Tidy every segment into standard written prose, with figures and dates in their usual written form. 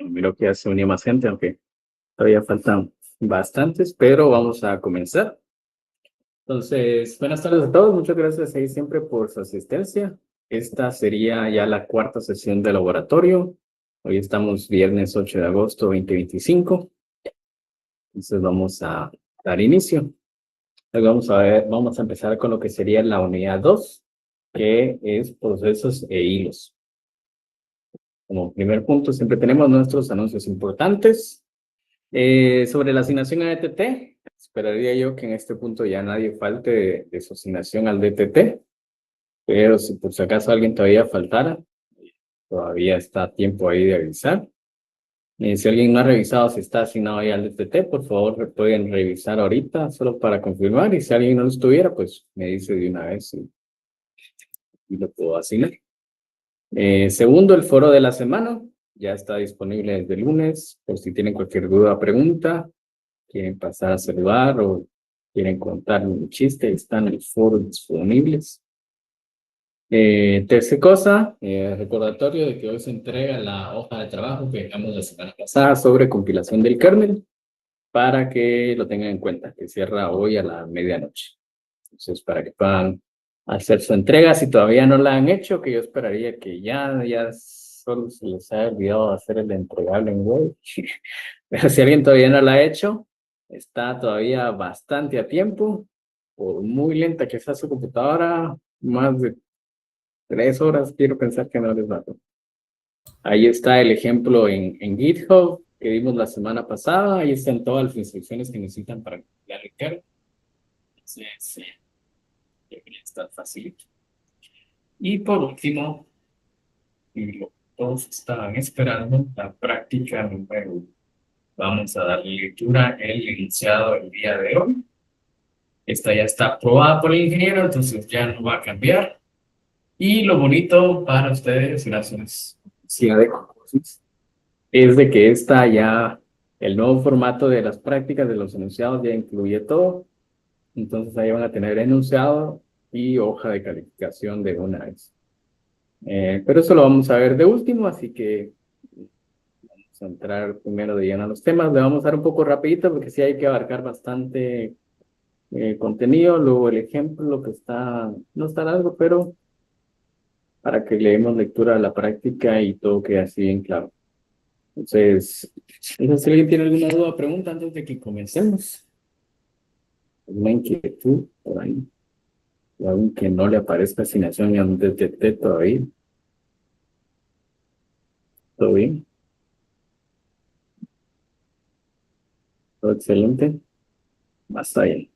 Miro que ya se unió más gente, aunque todavía faltan bastantes, pero vamos a comenzar. Entonces, buenas tardes a todos. Muchas gracias ahí siempre por su asistencia. Esta sería ya la cuarta sesión de laboratorio. Hoy estamos viernes 8 de agosto 2025. Entonces vamos a dar inicio. Hoy vamos a empezar con lo que sería la unidad 2, que es procesos e hilos. Como primer punto, siempre tenemos nuestros anuncios importantes. Sobre la asignación a DTT, esperaría yo que en este punto ya nadie falte de su asignación al DTT, pero si por si acaso alguien todavía faltara, todavía está a tiempo ahí de avisar. Si alguien no ha revisado si está asignado ya al DTT, por favor pueden revisar ahorita solo para confirmar, y si alguien no lo estuviera, pues me dice de una vez y lo puedo asignar. Segundo, el foro de la semana ya está disponible desde el lunes, por si tienen cualquier duda o pregunta, quieren pasar a saludar o quieren contar un chiste, están en el foro disponibles. Tercera cosa, recordatorio de que hoy se entrega la hoja de trabajo que dejamos la semana pasada sobre compilación del kernel, para que lo tengan en cuenta, que cierra hoy a la medianoche. Entonces, para que puedan hacer su entrega, si todavía no la han hecho, que yo esperaría que ya solo se les haya olvidado hacer el entregable en Word. Pero si alguien todavía no la ha hecho, está todavía bastante a tiempo. Por muy lenta que sea su computadora, más de 3 horas, quiero pensar que no les va a tomar. Ahí está el ejemplo en GitHub que vimos la semana pasada. Ahí están todas las instrucciones que necesitan para compilar el kernel. Entonces, debería estar facilito. Y por último, y lo que todos estaban esperando, la práctica número 1. Vamos a darle lectura el enunciado el día de hoy. Esta ya está aprobada por el ingeniero, entonces ya no va a cambiar. Y lo bonito para ustedes, gracias, es de que esta ya, el nuevo formato de las prácticas de los enunciados ya incluye todo. Entonces ahí van a tener enunciado y hoja de calificación de una vez. Pero eso lo vamos a ver de último, así que vamos a entrar primero de lleno a los temas. Le vamos a dar un poco rapidito porque sí hay que abarcar bastante contenido. Luego el ejemplo que no está largo, pero para que leemos lectura a la práctica y todo quede así bien claro. Entonces, si alguien tiene alguna duda o pregunta antes de que comencemos. Una inquietud por ahí. Aunque no le aparezca asignación en DTT todavía. ¿Todo bien? ¿Todo excelente? Basta bien.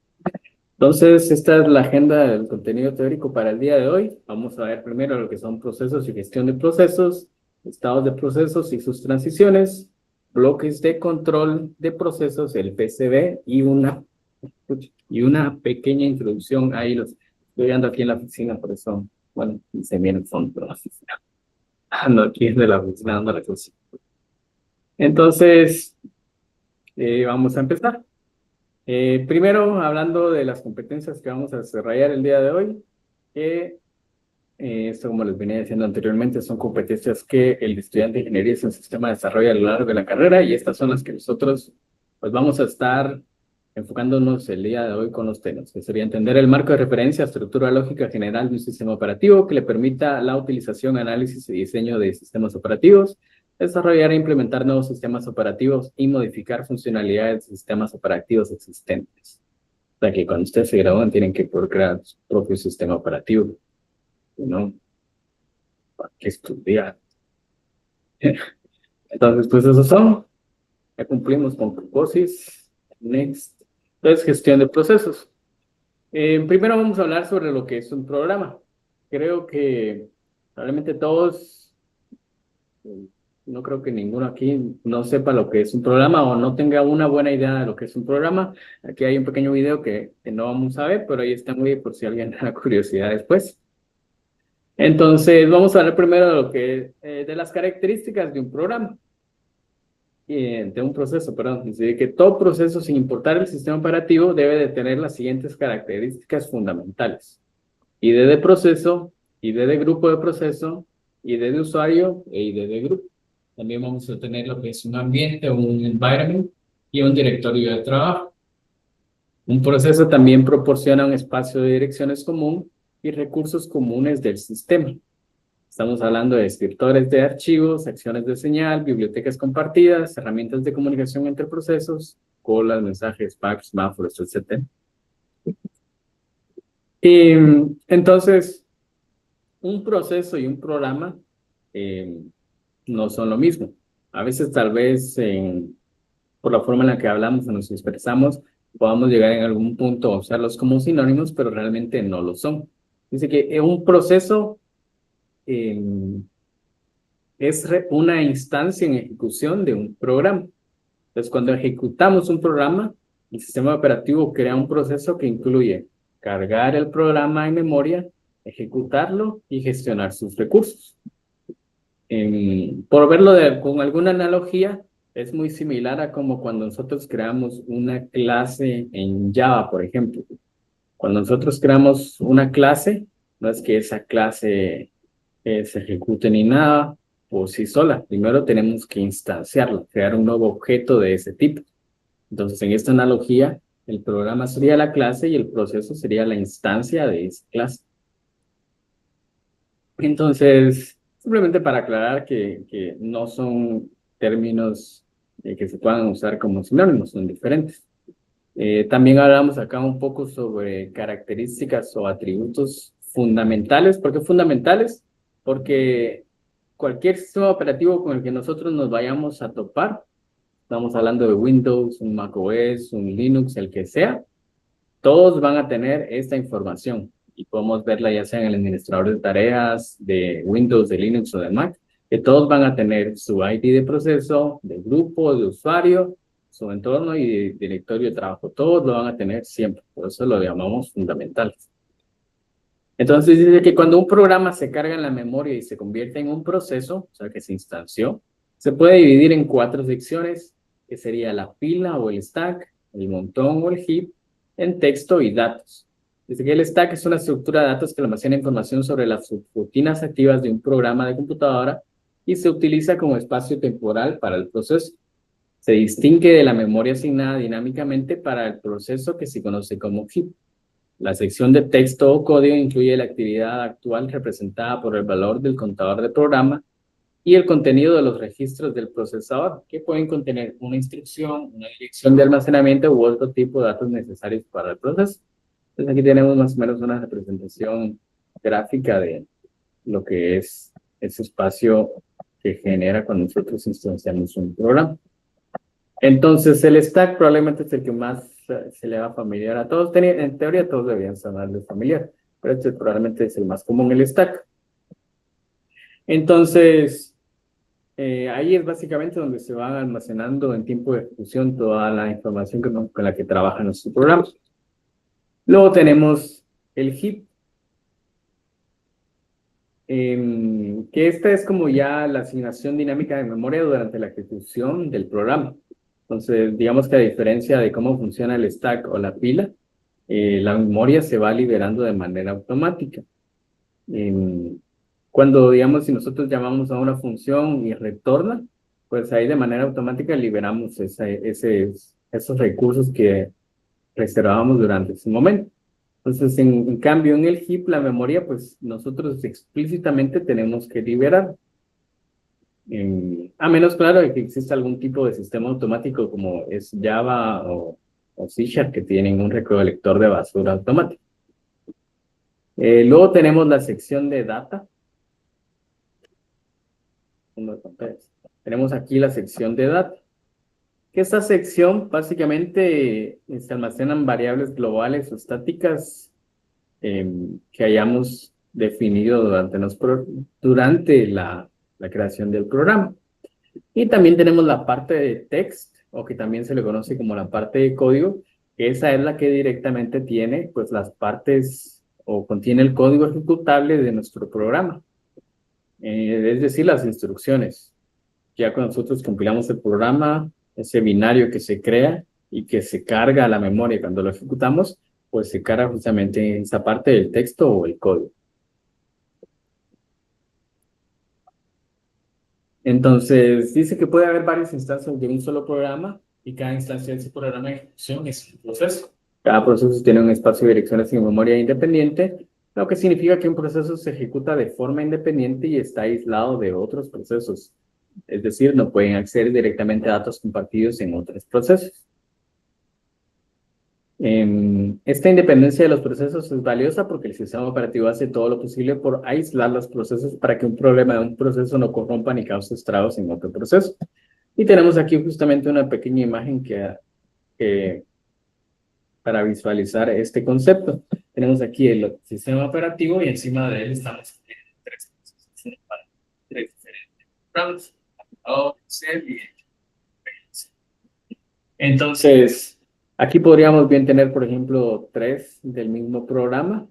Entonces, esta es la agenda del contenido teórico para el día de hoy. Vamos a ver primero lo que son procesos y gestión de procesos, estados de procesos y sus transiciones, bloques de control de procesos, el PCB, y una pequeña introducción. Ahí los estoy dando aquí en la oficina, por eso, bueno, se viene el fondo de la oficina. Ando aquí de la oficina dando la cosa. Entonces, vamos a empezar. Primero, hablando de las competencias que vamos a desarrollar el día de hoy, esto, como les venía diciendo anteriormente, son competencias que el estudiante de ingeniería en sistema desarrolla a lo largo de la carrera, y estas son las que nosotros pues vamos a estar enfocándonos el día de hoy con los temas, que sería entender el marco de referencia, estructura lógica general de un sistema operativo que le permita la utilización, análisis y diseño de sistemas operativos, desarrollar e implementar nuevos sistemas operativos y modificar funcionalidades de sistemas operativos existentes. O sea que cuando ustedes se gradúan tienen que poder crear su propio sistema operativo, ¿no? ¿Para qué estudiar? Entonces, pues esos son. Ya cumplimos con Proposis. Next. Entonces, gestión de procesos. Primero vamos a hablar sobre lo que es un programa. Creo que probablemente todos, no creo que ninguno aquí no sepa lo que es un programa o no tenga una buena idea de lo que es un programa. Aquí hay un pequeño video que no vamos a ver, pero ahí está muy bien por si alguien tiene curiosidad después. Entonces, vamos a hablar primero de lo que de las características de un programa. De un proceso, perdón. Dice que todo proceso, sin importar el sistema operativo, debe de tener las siguientes características fundamentales: ID de proceso, ID de grupo de proceso, ID de usuario e ID de grupo. También vamos a tener lo que es un ambiente, un environment y un directorio de trabajo. Un proceso también proporciona un espacio de direcciones común y recursos comunes del sistema. Estamos hablando de descriptores de archivos, secciones de señal, bibliotecas compartidas, herramientas de comunicación entre procesos, colas, mensajes, packs, semáforos, etc. Y entonces, un proceso y un programa no son lo mismo. A veces tal vez por la forma en la que hablamos o nos expresamos, podamos llegar en algún punto a usarlos como sinónimos, pero realmente no lo son. Dice que un proceso eh, es una instancia en ejecución de un programa. Entonces, cuando ejecutamos un programa, el sistema operativo crea un proceso que incluye cargar el programa en memoria, ejecutarlo y gestionar sus recursos. Por verlo con alguna analogía, es muy similar a como cuando nosotros creamos una clase en Java, por ejemplo. Cuando nosotros creamos una clase, no es que esa clase se ejecute ni nada por sí sola. Primero tenemos que instanciarla, crear un nuevo objeto de ese tipo. Entonces, en esta analogía, el programa sería la clase y el proceso sería la instancia de esa clase. Entonces, simplemente para aclarar que no son términos que se puedan usar como sinónimos, son diferentes. También hablamos acá un poco sobre características o atributos fundamentales. ¿Por qué fundamentales? Porque cualquier sistema operativo con el que nosotros nos vayamos a topar, estamos hablando de Windows, un macOS, un Linux, el que sea, todos van a tener esta información y podemos verla ya sea en el administrador de tareas de Windows, de Linux o de Mac, que todos van a tener su ID de proceso, de grupo, de usuario, su entorno y directorio de trabajo. Todos lo van a tener siempre, por eso lo llamamos fundamentales. Entonces dice que cuando un programa se carga en la memoria y se convierte en un proceso, o sea que se instanció, se puede dividir en 4 secciones, que sería la pila o el stack, el montón o el heap, en texto y datos. Dice que el stack es una estructura de datos que almacena información sobre las rutinas activas de un programa de computadora y se utiliza como espacio temporal para el proceso. Se distingue de la memoria asignada dinámicamente para el proceso que se conoce como heap. La sección de texto o código incluye la actividad actual representada por el valor del contador de programa y el contenido de los registros del procesador, que pueden contener una instrucción, una dirección de almacenamiento u otro tipo de datos necesarios para el proceso. Entonces aquí tenemos más o menos una representación gráfica de lo que es ese espacio que genera cuando nosotros instanciamos un programa. Entonces, el stack probablemente es el que más se le va familiar a todos. En teoría, todos deberían sonarles familiar, pero este probablemente es el más común, el stack. Entonces, ahí es básicamente donde se va almacenando en tiempo de ejecución toda la información con la que trabaja nuestro programa. Luego tenemos el heap, que esta es como ya la asignación dinámica de memoria durante la ejecución del programa. Entonces, digamos que a diferencia de cómo funciona el stack o la pila, la memoria se va liberando de manera automática. Cuando, digamos, si nosotros llamamos a una función y retorna, pues ahí de manera automática liberamos esos recursos que reservábamos durante ese momento. Entonces, en cambio, en el heap, la memoria, pues nosotros explícitamente tenemos que liberar. A menos, claro, de que exista algún tipo de sistema automático como es Java o C# que tienen un recolector de basura automático. Luego tenemos la sección de data. Tenemos aquí la sección de data. Que esta sección básicamente se almacenan variables globales o estáticas que hayamos definido durante la creación del programa. Y también tenemos la parte de text, o que también se le conoce como la parte de código, que esa es la que directamente tiene pues las partes o contiene el código ejecutable de nuestro programa. Es decir, las instrucciones. Ya cuando nosotros compilamos el programa, ese binario que se crea y que se carga a la memoria cuando lo ejecutamos, pues se carga justamente en esa parte del texto o el código. Entonces, dice que puede haber varias instancias de un solo programa y cada instancia de ese programa de ejecución es un proceso. Cada proceso tiene un espacio de direcciones y memoria independiente, lo que significa que un proceso se ejecuta de forma independiente y está aislado de otros procesos. Es decir, no pueden acceder directamente a datos compartidos en otros procesos. Esta independencia de los procesos es valiosa porque el sistema operativo hace todo lo posible por aislar los procesos para que un problema de un proceso no corrompa ni cause estragos en otro proceso. Y tenemos aquí justamente una pequeña imagen para visualizar este concepto. Tenemos aquí el sistema operativo y encima de él estamos en tres procesos para tres diferentes programas. Entonces, aquí podríamos bien tener, por ejemplo, tres del mismo programa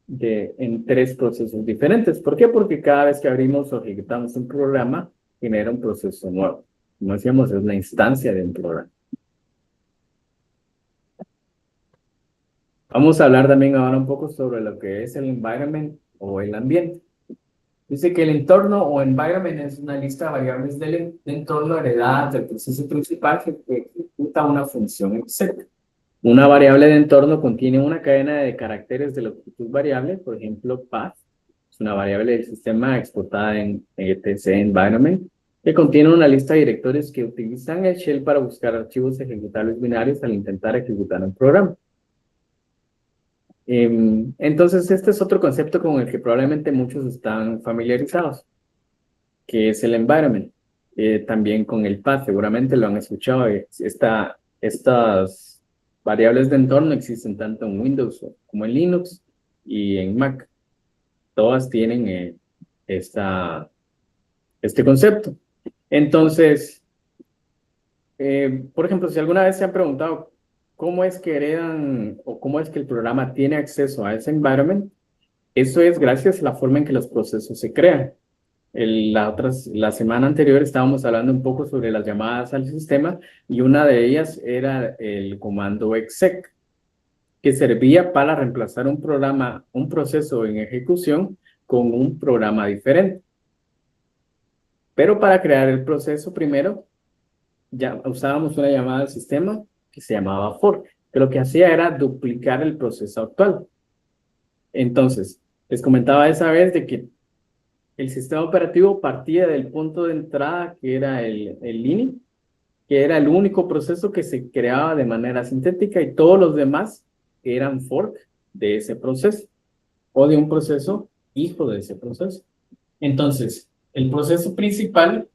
en tres procesos diferentes. ¿Por qué? Porque cada vez que abrimos o ejecutamos un programa, genera un proceso nuevo. Como decíamos, es la instancia de un programa. Vamos a hablar también ahora un poco sobre lo que es el environment o el ambiente. Dice que el entorno o environment es una lista de variables del entorno heredadas del proceso principal que ejecuta una función exec. Una variable de entorno contiene una cadena de caracteres de longitud variable, por ejemplo, path, es una variable del sistema exportada en etc environment, que contiene una lista de directorios que utilizan el shell para buscar archivos ejecutables binarios al intentar ejecutar un programa. Entonces, este es otro concepto con el que probablemente muchos están familiarizados, que es el environment. También con el path, seguramente lo han escuchado. Estas variables de entorno existen tanto en Windows como en Linux y en Mac. Todas tienen este concepto. Entonces, por ejemplo, si alguna vez se han preguntado cómo es que heredan o cómo es que el programa tiene acceso a ese environment, eso es gracias a la forma en que los procesos se crean. La semana anterior estábamos hablando un poco sobre las llamadas al sistema y una de ellas era el comando exec, que servía para reemplazar un proceso en ejecución con un programa diferente. Pero para crear el proceso primero, ya usábamos una llamada al sistema que se llamaba fork, que lo que hacía era duplicar el proceso actual. Entonces, les comentaba esa vez de que el sistema operativo partía del punto de entrada que era el INI, que era el único proceso que se creaba de manera sintética y todos los demás eran fork de ese proceso o de un proceso hijo de ese proceso. Entonces, el proceso principal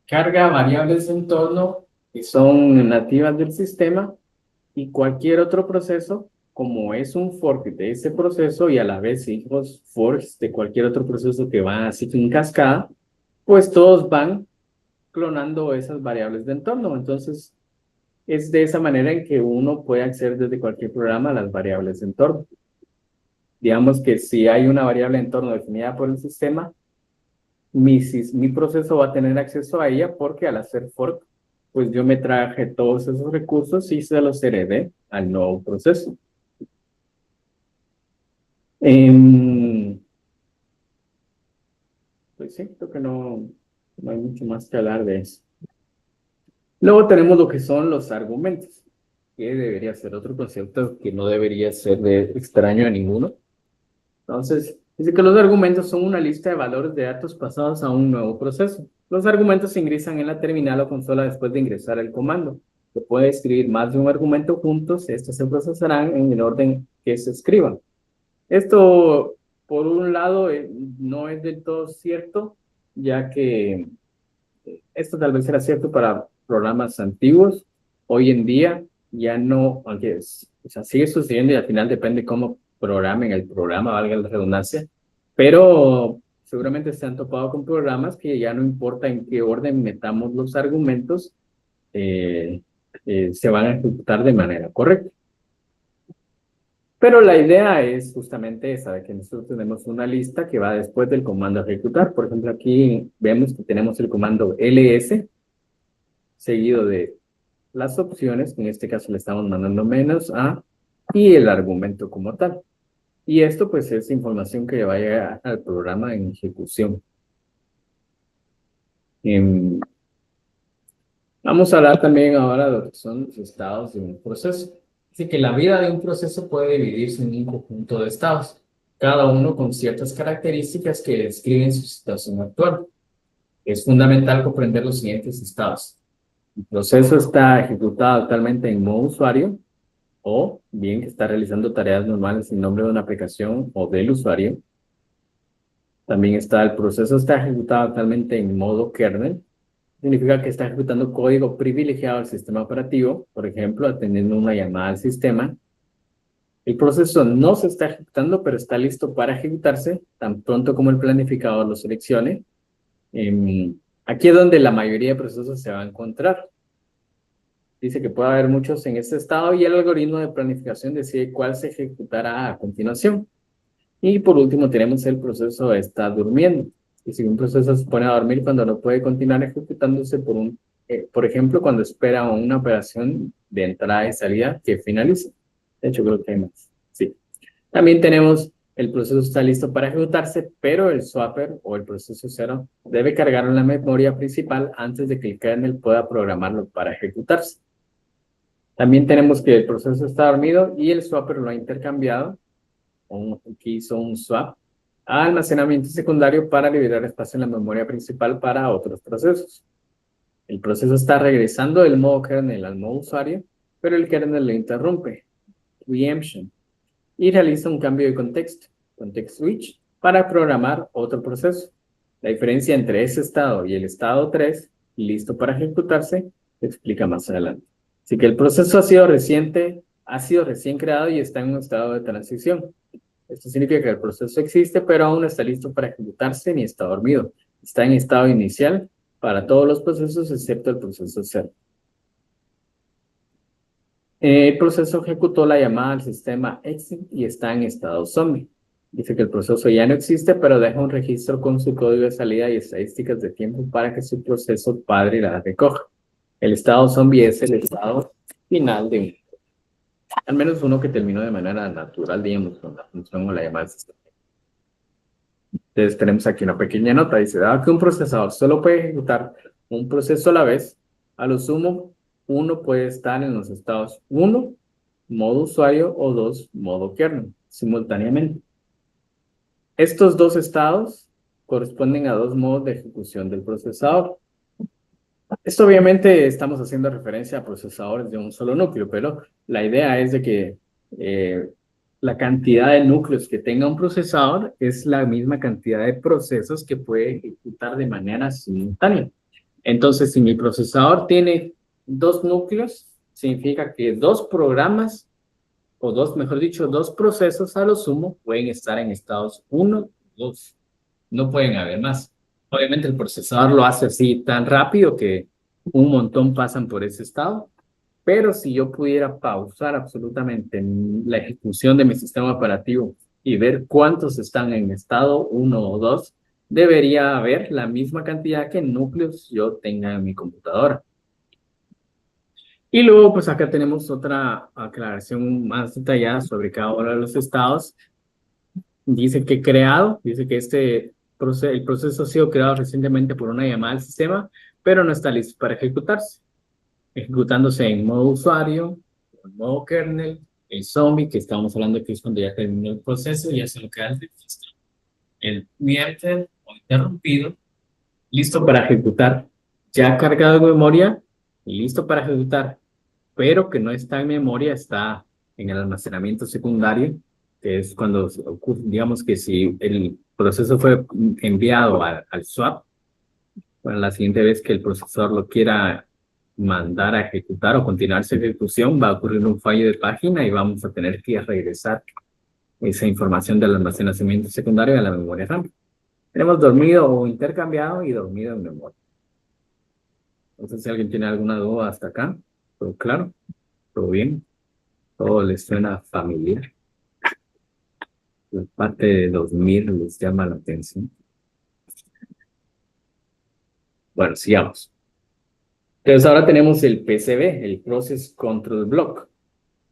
carga variables de entorno que son nativas del sistema y cualquier otro proceso, como es un fork de ese proceso y a la vez hijos forks de cualquier otro proceso que van así en cascada, pues todos van clonando esas variables de entorno. Entonces, es de esa manera en que uno puede acceder desde cualquier programa a las variables de entorno. Digamos que si hay una variable de entorno definida por el sistema, mi proceso va a tener acceso a ella porque al hacer fork, pues yo me traje todos esos recursos y se los heredé al nuevo proceso. Pues sí, creo que no hay mucho más que hablar de eso. Luego tenemos lo que son los argumentos, que debería ser otro concepto que no debería ser extraño a ninguno. Entonces, dice que los argumentos son una lista de valores de datos pasados a un nuevo proceso. Los argumentos se ingresan en la terminal o consola después de ingresar el comando. Se puede escribir más de un argumento juntos, estos se procesarán en el orden que se escriban. Esto, por un lado, no es del todo cierto, ya que esto tal vez era cierto para programas antiguos. Hoy en día ya no, aunque o sea, sigue sucediendo y al final depende cómo programen el programa, valga la redundancia, pero seguramente se han topado con programas que ya no importa en qué orden metamos los argumentos, se van a ejecutar de manera correcta. Pero la idea es justamente esa, de que nosotros tenemos una lista que va después del comando ejecutar. Por ejemplo, aquí vemos que tenemos el comando ls, seguido de las opciones, que en este caso le estamos mandando menos a, y el argumento como tal. Y esto pues es información que va a llegar al programa en ejecución. Em, Vamos a hablar también ahora de lo que son los estados de un proceso. Así que la vida de un proceso puede dividirse en un conjunto de estados, cada uno con ciertas características que describen su situación actual. Es fundamental comprender los siguientes estados. El proceso está ejecutado actualmente en modo usuario, o bien que está realizando tareas normales en nombre de una aplicación o del usuario. También está el proceso está ejecutado actualmente en modo kernel. Significa que está ejecutando código privilegiado al sistema operativo, por ejemplo, atendiendo una llamada al sistema. El proceso no se está ejecutando, pero está listo para ejecutarse tan pronto como el planificador lo seleccione. Aquí es donde la mayoría de procesos se va a encontrar. Dice que puede haber muchos en este estado y el algoritmo de planificación decide cuál se ejecutará a continuación. Y por último tenemos el proceso está durmiendo. Y si un proceso se pone a dormir cuando no puede continuar ejecutándose por ejemplo, cuando espera una operación de entrada y salida que finalice. De hecho, creo que hay más. Sí. También tenemos el proceso está listo para ejecutarse, pero el swapper o el proceso cero debe cargar en la memoria principal antes de que el kernel pueda programarlo para ejecutarse. También tenemos que el proceso está dormido y el swapper lo ha intercambiado, que hizo un swap, a almacenamiento secundario para liberar espacio en la memoria principal para otros procesos. El proceso está regresando del modo kernel al modo usuario, pero el kernel lo interrumpe, preemption, y realiza un cambio de contexto, context switch, para programar otro proceso. La diferencia entre ese estado y el estado 3, listo para ejecutarse, se explica más adelante. Así que el proceso ha sido recién creado y está en un estado de transición. Esto significa que el proceso existe, pero aún no está listo para ejecutarse ni está dormido. Está en estado inicial para todos los procesos excepto el proceso cero. El proceso ejecutó la llamada al sistema exit y está en estado zombie. Dice que el proceso ya no existe, pero deja un registro con su código de salida y estadísticas de tiempo para que su proceso padre la recoja. El estado zombie es el estado final de un, al menos uno que terminó de manera natural, digamos, con la función o la llamada al sistema. Entonces tenemos aquí una pequeña nota. Dice, dado que un procesador solo puede ejecutar un proceso a la vez, a lo sumo, uno puede estar en los estados 1, modo usuario, o 2, modo kernel, simultáneamente. Estos dos estados corresponden a dos modos de ejecución del procesador. Esto obviamente estamos haciendo referencia a procesadores de un solo núcleo, pero la idea es de que la cantidad de núcleos que tenga un procesador es la misma cantidad de procesos que puede ejecutar de manera simultánea. Entonces, si mi procesador tiene dos núcleos, significa que dos programas, o dos, mejor dicho, dos procesos a lo sumo pueden estar en estados 1, 2. No pueden haber más. Obviamente el procesador lo hace así tan rápido que un montón pasan por ese estado, pero si yo pudiera pausar absolutamente la ejecución de mi sistema operativo y ver cuántos están en estado 1 o 2, debería haber la misma cantidad que núcleos yo tenga en mi computadora. Y luego, pues acá tenemos otra aclaración más detallada sobre cada uno de los estados. Dice que el proceso ha sido creado recientemente por una llamada al sistema, pero no está listo para ejecutarse. Ejecutándose en modo usuario, en modo kernel, el zombie, que estamos hablando que es cuando ya terminó el proceso y ya se lo queda el registro. El preempted o interrumpido, listo para ejecutar, ya cargado en memoria y listo para ejecutar, pero que no está en memoria, está en el almacenamiento secundario, que es cuando ocurre, digamos que si el proceso fue enviado al swap, bueno, la siguiente vez que el procesador lo quiera mandar a ejecutar o continuar su ejecución, va a ocurrir un fallo de página y vamos a tener que regresar esa información del almacenamiento secundario a la memoria RAM. Tenemos dormido o intercambiado y dormido en memoria. No sé si alguien tiene alguna duda hasta acá. ¿Todo claro? ¿Todo bien? ¿Todo les suena familiar? La parte de 2000 les llama la atención. Bueno, sigamos. Entonces ahora tenemos el PCB, el Process Control Block.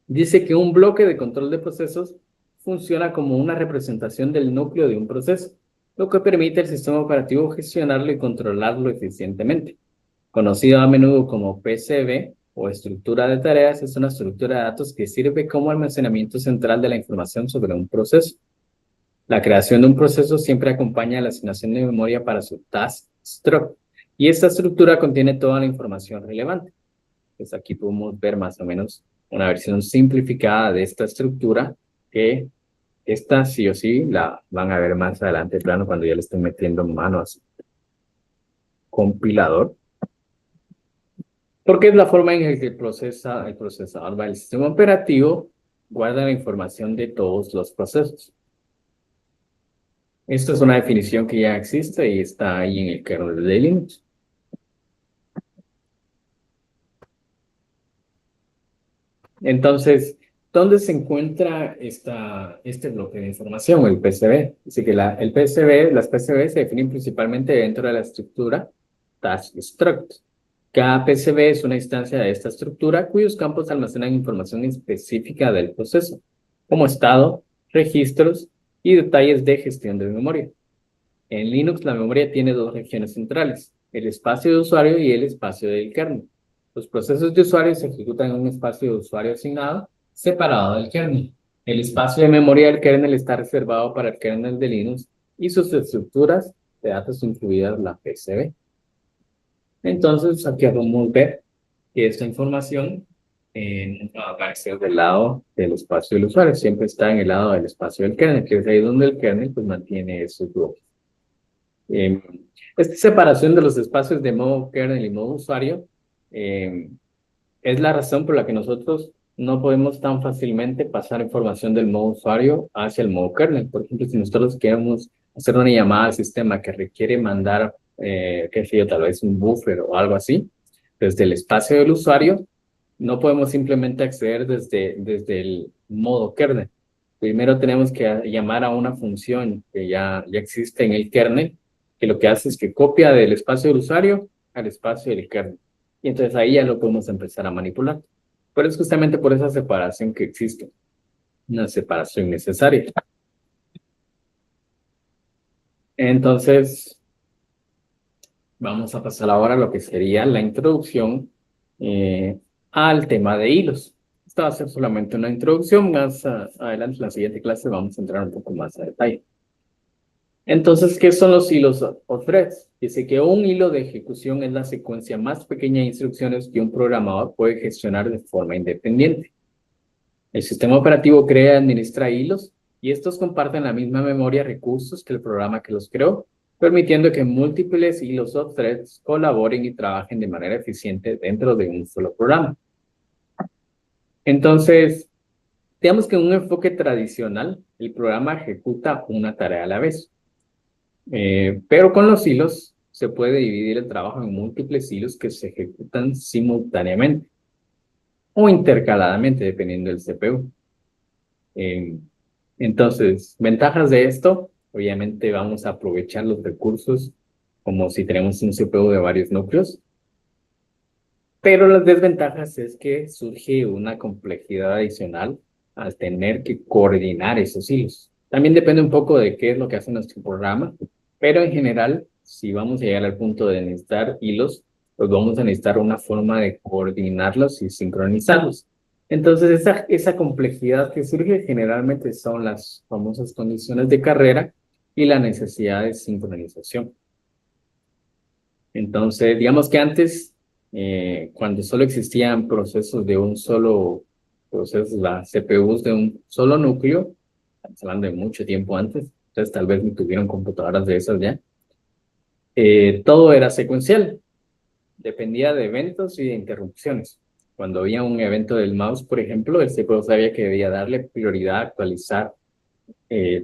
Dice que un bloque de control de procesos funciona como una representación del núcleo de un proceso. lo que permite al sistema operativo gestionarlo y controlarlo eficientemente. Conocido a menudo como PCB o estructura de tareas, es una estructura de datos que sirve como almacenamiento central de la información sobre un proceso. La creación de un proceso siempre acompaña a la asignación de memoria para su task struct, y esta estructura contiene toda la información relevante. Pues aquí podemos ver más o menos una versión simplificada de esta estructura, que esta sí o sí la van a ver más adelante, plano, cuando ya le estén metiendo mano a su compilador, porque es la forma en la que el procesador, el sistema operativo, guarda la información de todos los procesos. Esto es una definición que ya existe y está ahí en el kernel de Linux. Entonces, ¿dónde se encuentra este bloque de información, el PCB? Así que las PCB se definen principalmente dentro de la estructura Task Struct. Cada PCB es una instancia de esta estructura cuyos campos almacenan información específica del proceso, como estado, registros y detalles de gestión de memoria. En Linux, la memoria tiene dos regiones centrales, el espacio de usuario y el espacio del kernel. Los procesos de usuario se ejecutan en un espacio de usuario asignado, separado del kernel. El espacio de memoria del kernel está reservado para el kernel de Linux y sus estructuras de datos, incluidas la PCB. Entonces, aquí podemos ver que esta información nunca va a aparecer del lado del espacio del usuario, siempre está en el lado del espacio del kernel, que es ahí donde el kernel pues, mantiene esos bloques. Esta separación de los espacios de modo kernel y modo usuario es la razón por la que nosotros no podemos tan fácilmente pasar información del modo usuario hacia el modo kernel. Por ejemplo, si nosotros queremos hacer una llamada al sistema que requiere mandar, qué sé yo, tal vez un buffer o algo así, desde el espacio del usuario, no podemos simplemente acceder desde el modo kernel. Primero tenemos que llamar a una función que ya existe en el kernel, que lo que hace es que copia del espacio del usuario al espacio del kernel. Y entonces ahí ya lo podemos empezar a manipular. Pero es justamente por esa separación que existe, una separación necesaria. Entonces, vamos a pasar ahora a lo que sería la introducción al tema de hilos. Esta va a ser solamente una introducción, más adelante en la siguiente clase vamos a entrar un poco más a detalle. Entonces, ¿qué son los hilos o threads? Dice que un hilo de ejecución es la secuencia más pequeña de instrucciones que un programador puede gestionar de forma independiente. El sistema operativo crea y administra hilos, y estos comparten la misma memoria recursos que el programa que los creó, permitiendo que múltiples hilos o threads colaboren y trabajen de manera eficiente dentro de un solo programa. Entonces, digamos que en un enfoque tradicional, el programa ejecuta una tarea a la vez. Pero con los hilos se puede dividir el trabajo en múltiples hilos que se ejecutan simultáneamente o intercaladamente, dependiendo del CPU. Entonces, ventajas de esto, obviamente vamos a aprovechar los recursos como si tenemos un CPU de varios núcleos, pero las desventajas es que surge una complejidad adicional al tener que coordinar esos hilos. También depende un poco de qué es lo que hace nuestro programa, pero en general, si vamos a llegar al punto de necesitar hilos, pues vamos a necesitar una forma de coordinarlos y sincronizarlos. Entonces, esa complejidad que surge generalmente son las famosas condiciones de carrera y la necesidad de sincronización. Entonces, digamos que antes, cuando solo existían procesos de un solo proceso, las CPUs de un solo núcleo, estamos hablando de mucho tiempo antes, entonces tal vez no tuvieron computadoras de esas ya, todo era secuencial, dependía de eventos y de interrupciones. Cuando había un evento del mouse, por ejemplo, el CPU sabía que debía darle prioridad a actualizar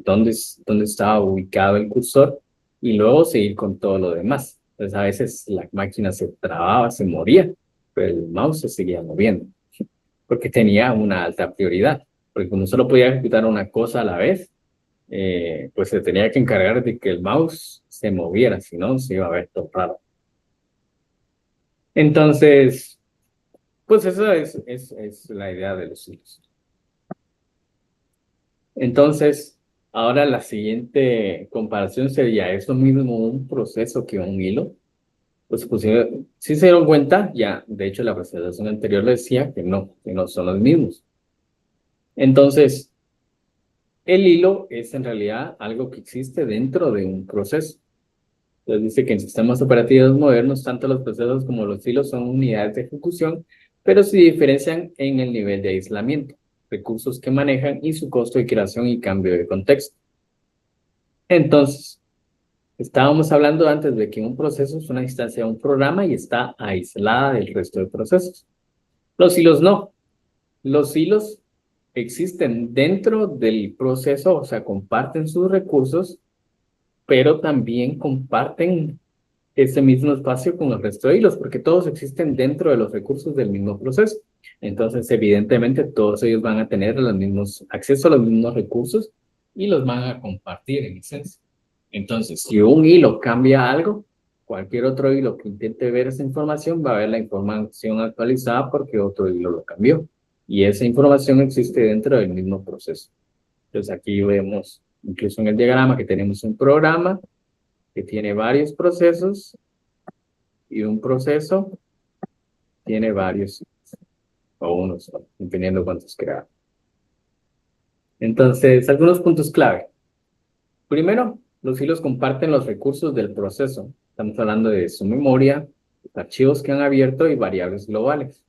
dónde estaba ubicado el cursor y luego seguir con todo lo demás. Entonces a veces la máquina se trababa, se moría, pero el mouse se seguía moviendo porque tenía una alta prioridad. Porque como solo podía ejecutar una cosa a la vez, pues se tenía que encargar de que el mouse se moviera, si no se iba a ver todo raro. Entonces, pues esa es la idea de los hilos. Entonces, Ahora la siguiente comparación sería, ¿es lo mismo un proceso que un hilo? Pues si se dieron cuenta, ya, de hecho la presentación anterior decía que no son los mismos. Entonces, el hilo es en realidad algo que existe dentro de un proceso. Entonces dice que en sistemas operativos modernos, tanto los procesos como los hilos son unidades de ejecución, pero se diferencian en el nivel de aislamiento, recursos que manejan y su costo de creación y cambio de contexto. Entonces, estábamos hablando antes de que un proceso es una instancia de un programa y está aislada del resto de procesos. Los hilos no. Los hilos existen dentro del proceso, o sea, comparten sus recursos, pero también comparten ese mismo espacio con el resto de hilos, porque todos existen dentro de los recursos del mismo proceso. Entonces, evidentemente, todos ellos van a tener los mismos, acceso a los mismos recursos y los van a compartir en esencia. Entonces, si un hilo cambia algo, cualquier otro hilo que intente ver esa información va a ver la información actualizada porque otro hilo lo cambió. Y esa información existe dentro del mismo proceso. Entonces, aquí vemos, incluso en el diagrama, que tenemos un programa que tiene varios procesos y un proceso tiene varios o uno solo, dependiendo cuántos crea. Entonces, algunos puntos clave. Primero, los hilos comparten los recursos del proceso. Estamos hablando de su memoria, archivos que han abierto y variables globales.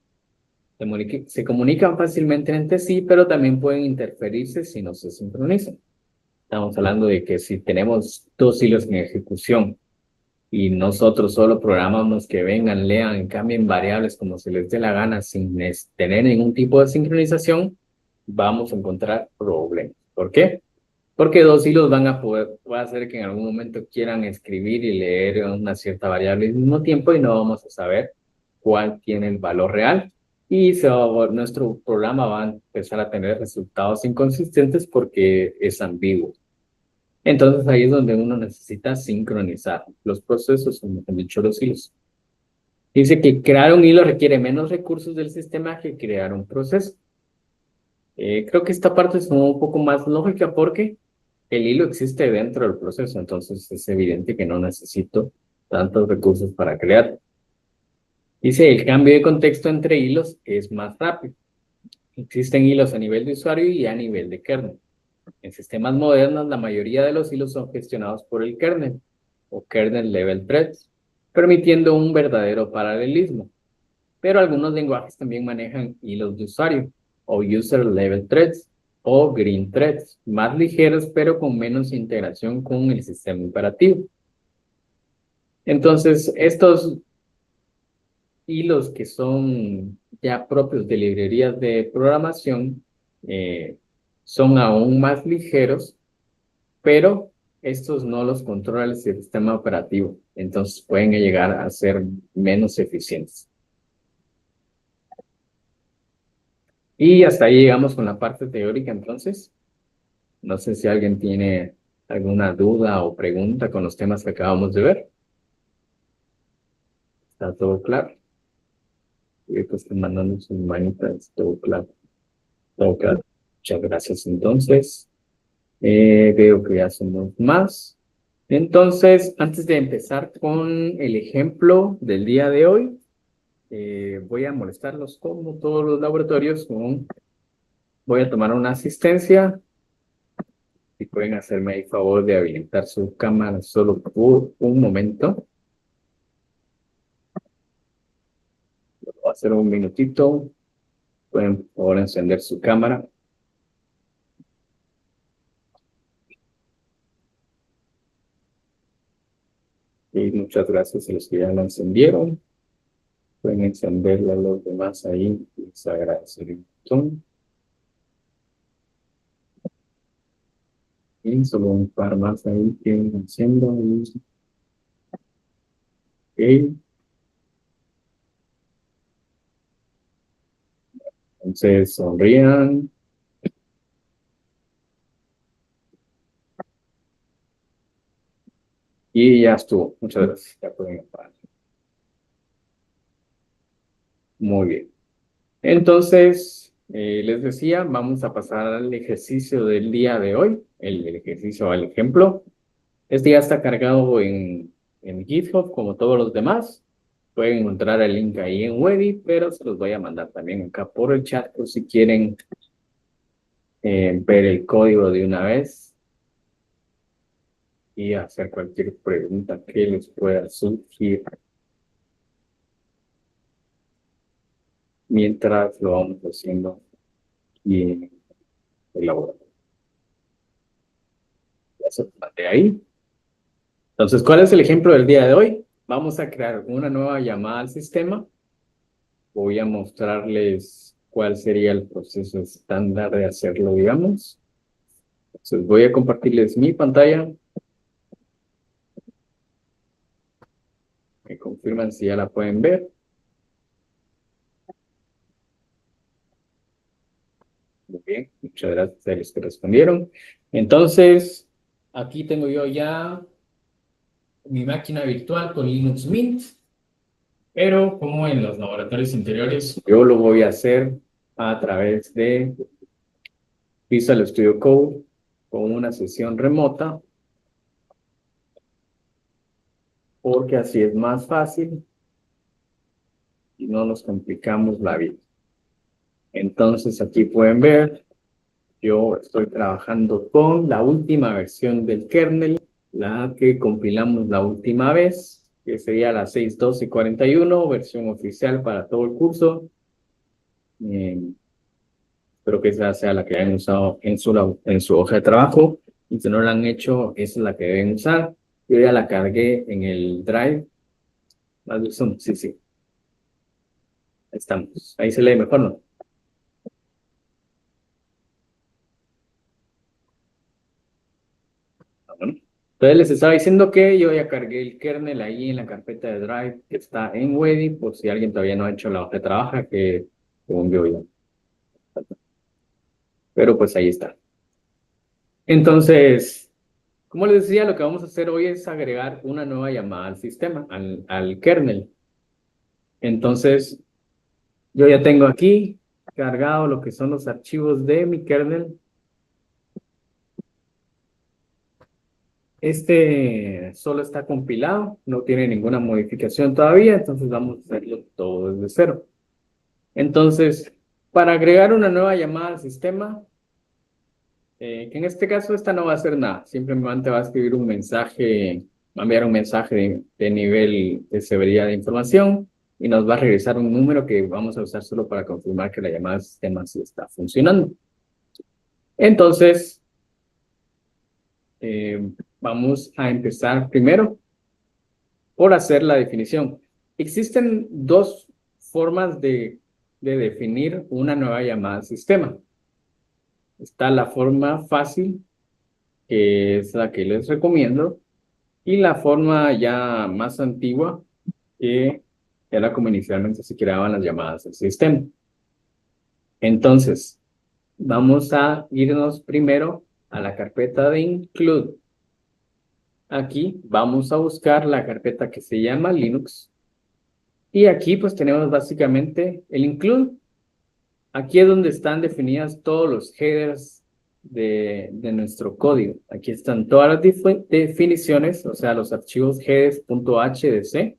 Se comunican fácilmente entre sí, pero también pueden interferirse si no se sincronizan. Estamos hablando de que si tenemos dos hilos en ejecución y nosotros solo programamos que vengan, lean, cambien variables como se les dé la gana sin tener ningún tipo de sincronización, vamos a encontrar problemas. ¿Por qué? Porque dos hilos puede hacer que en algún momento quieran escribir y leer una cierta variable al mismo tiempo y no vamos a saber cuál tiene el valor real. Y nuestro programa va a empezar a tener resultados inconsistentes porque es ambiguo. Entonces ahí es donde uno necesita sincronizar los procesos, como han dicho los hilos. Dice que crear un hilo requiere menos recursos del sistema que crear un proceso. Creo que esta parte es un poco más lógica porque el hilo existe dentro del proceso, entonces es evidente que no necesito tantos recursos para crear. Dice, el cambio de contexto entre hilos es más rápido. Existen hilos a nivel de usuario y a nivel de kernel. En sistemas modernos, la mayoría de los hilos son gestionados por el kernel o kernel level threads, permitiendo un verdadero paralelismo. Pero algunos lenguajes también manejan hilos de usuario o user level threads o green threads, más ligeros pero con menos integración con el sistema operativo. Entonces, estos hilos que son ya propios de librerías de programación son aún más ligeros, pero estos no los controla el sistema operativo, entonces pueden llegar a ser menos eficientes. Y hasta ahí llegamos con la parte teórica, entonces. No sé si alguien tiene alguna duda o pregunta con los temas que acabamos de ver. ¿Está todo claro? Y pues te mandando sus manitas, todo claro. Todo claro. Muchas gracias entonces. Veo que ya somos más. Entonces, antes de empezar con el ejemplo del día de hoy, voy a molestarlos como todos los laboratorios. Voy a tomar una asistencia. Si pueden hacerme el favor de habilitar su cámara solo por un momento. Va a ser un minutito. Pueden por favor encender su cámara. Y muchas gracias a los que ya la encendieron. Pueden encenderla a los demás ahí. Les agradeceré un montón. Y solo un par más ahí que enciendo. Ok. Entonces sonrían. Y ya estuvo. Muchas gracias. Ya pueden apagar. Muy bien. Entonces, Les decía, vamos a pasar al ejercicio del día de hoy, el ejercicio al ejemplo. Este ya está cargado en GitHub como todos los demás. Pueden encontrar el link ahí en Webby, pero se los voy a mandar también acá por el chat por si quieren ver el código de una vez y hacer cualquier pregunta que les pueda surgir mientras lo vamos haciendo y en el laboratorio. Ya se plantea ahí. Entonces, ¿cuál es el ejemplo del día de hoy? Vamos a crear una nueva llamada al sistema. Voy a mostrarles cuál sería el proceso estándar de hacerlo, digamos. Entonces, voy a compartirles mi pantalla. Me confirman si ya la pueden ver. Muy bien, muchas gracias a los que respondieron. Entonces, aquí tengo yo ya mi máquina virtual con Linux Mint, pero como en los laboratorios interiores, yo lo voy a hacer a través de Visual Studio Code con una sesión remota, porque así es más fácil y no nos complicamos la vida. Entonces, aquí pueden ver, yo estoy trabajando con la última versión del kernel, la que compilamos la última vez, que sería la 6.12.41, versión oficial para todo el curso. Espero que esa sea la que hayan usado en su hoja de trabajo. Y si no la han hecho, esa es la que deben usar. Yo ya la cargué en el Drive. Sí, sí. Ahí estamos. Ahí se lee mejor, ¿no? Bueno. Entonces les estaba diciendo que yo ya cargué el kernel ahí en la carpeta de Drive que está en Webby, por si alguien todavía no ha hecho la hoja de trabajo, que según yo ya. Pero pues ahí está. Entonces, como les decía, lo que vamos a hacer hoy es agregar una nueva llamada al sistema, al kernel. Entonces, yo ya tengo aquí cargado lo que son los archivos de mi kernel. Este solo está compilado, no tiene ninguna modificación todavía, entonces vamos a hacerlo todo desde cero. Entonces, para agregar una nueva llamada al sistema, que en este caso esta no va a hacer nada, simplemente va a escribir un mensaje, va a enviar un mensaje de nivel de severidad de información y nos va a regresar un número que vamos a usar solo para confirmar que la llamada al sistema sí está funcionando. Entonces, vamos a empezar primero por hacer la definición. Existen dos formas de definir una nueva llamada al sistema. Está la forma fácil, que es la que les recomiendo, y la forma ya más antigua, que era como inicialmente se creaban las llamadas al sistema. Entonces, vamos a irnos primero a la carpeta de include. Aquí vamos a buscar la carpeta que se llama Linux. Y aquí pues tenemos básicamente el include. Aquí es donde están definidas todos los headers de nuestro código. Aquí están todas las definiciones, o sea, los archivos headers.hdc.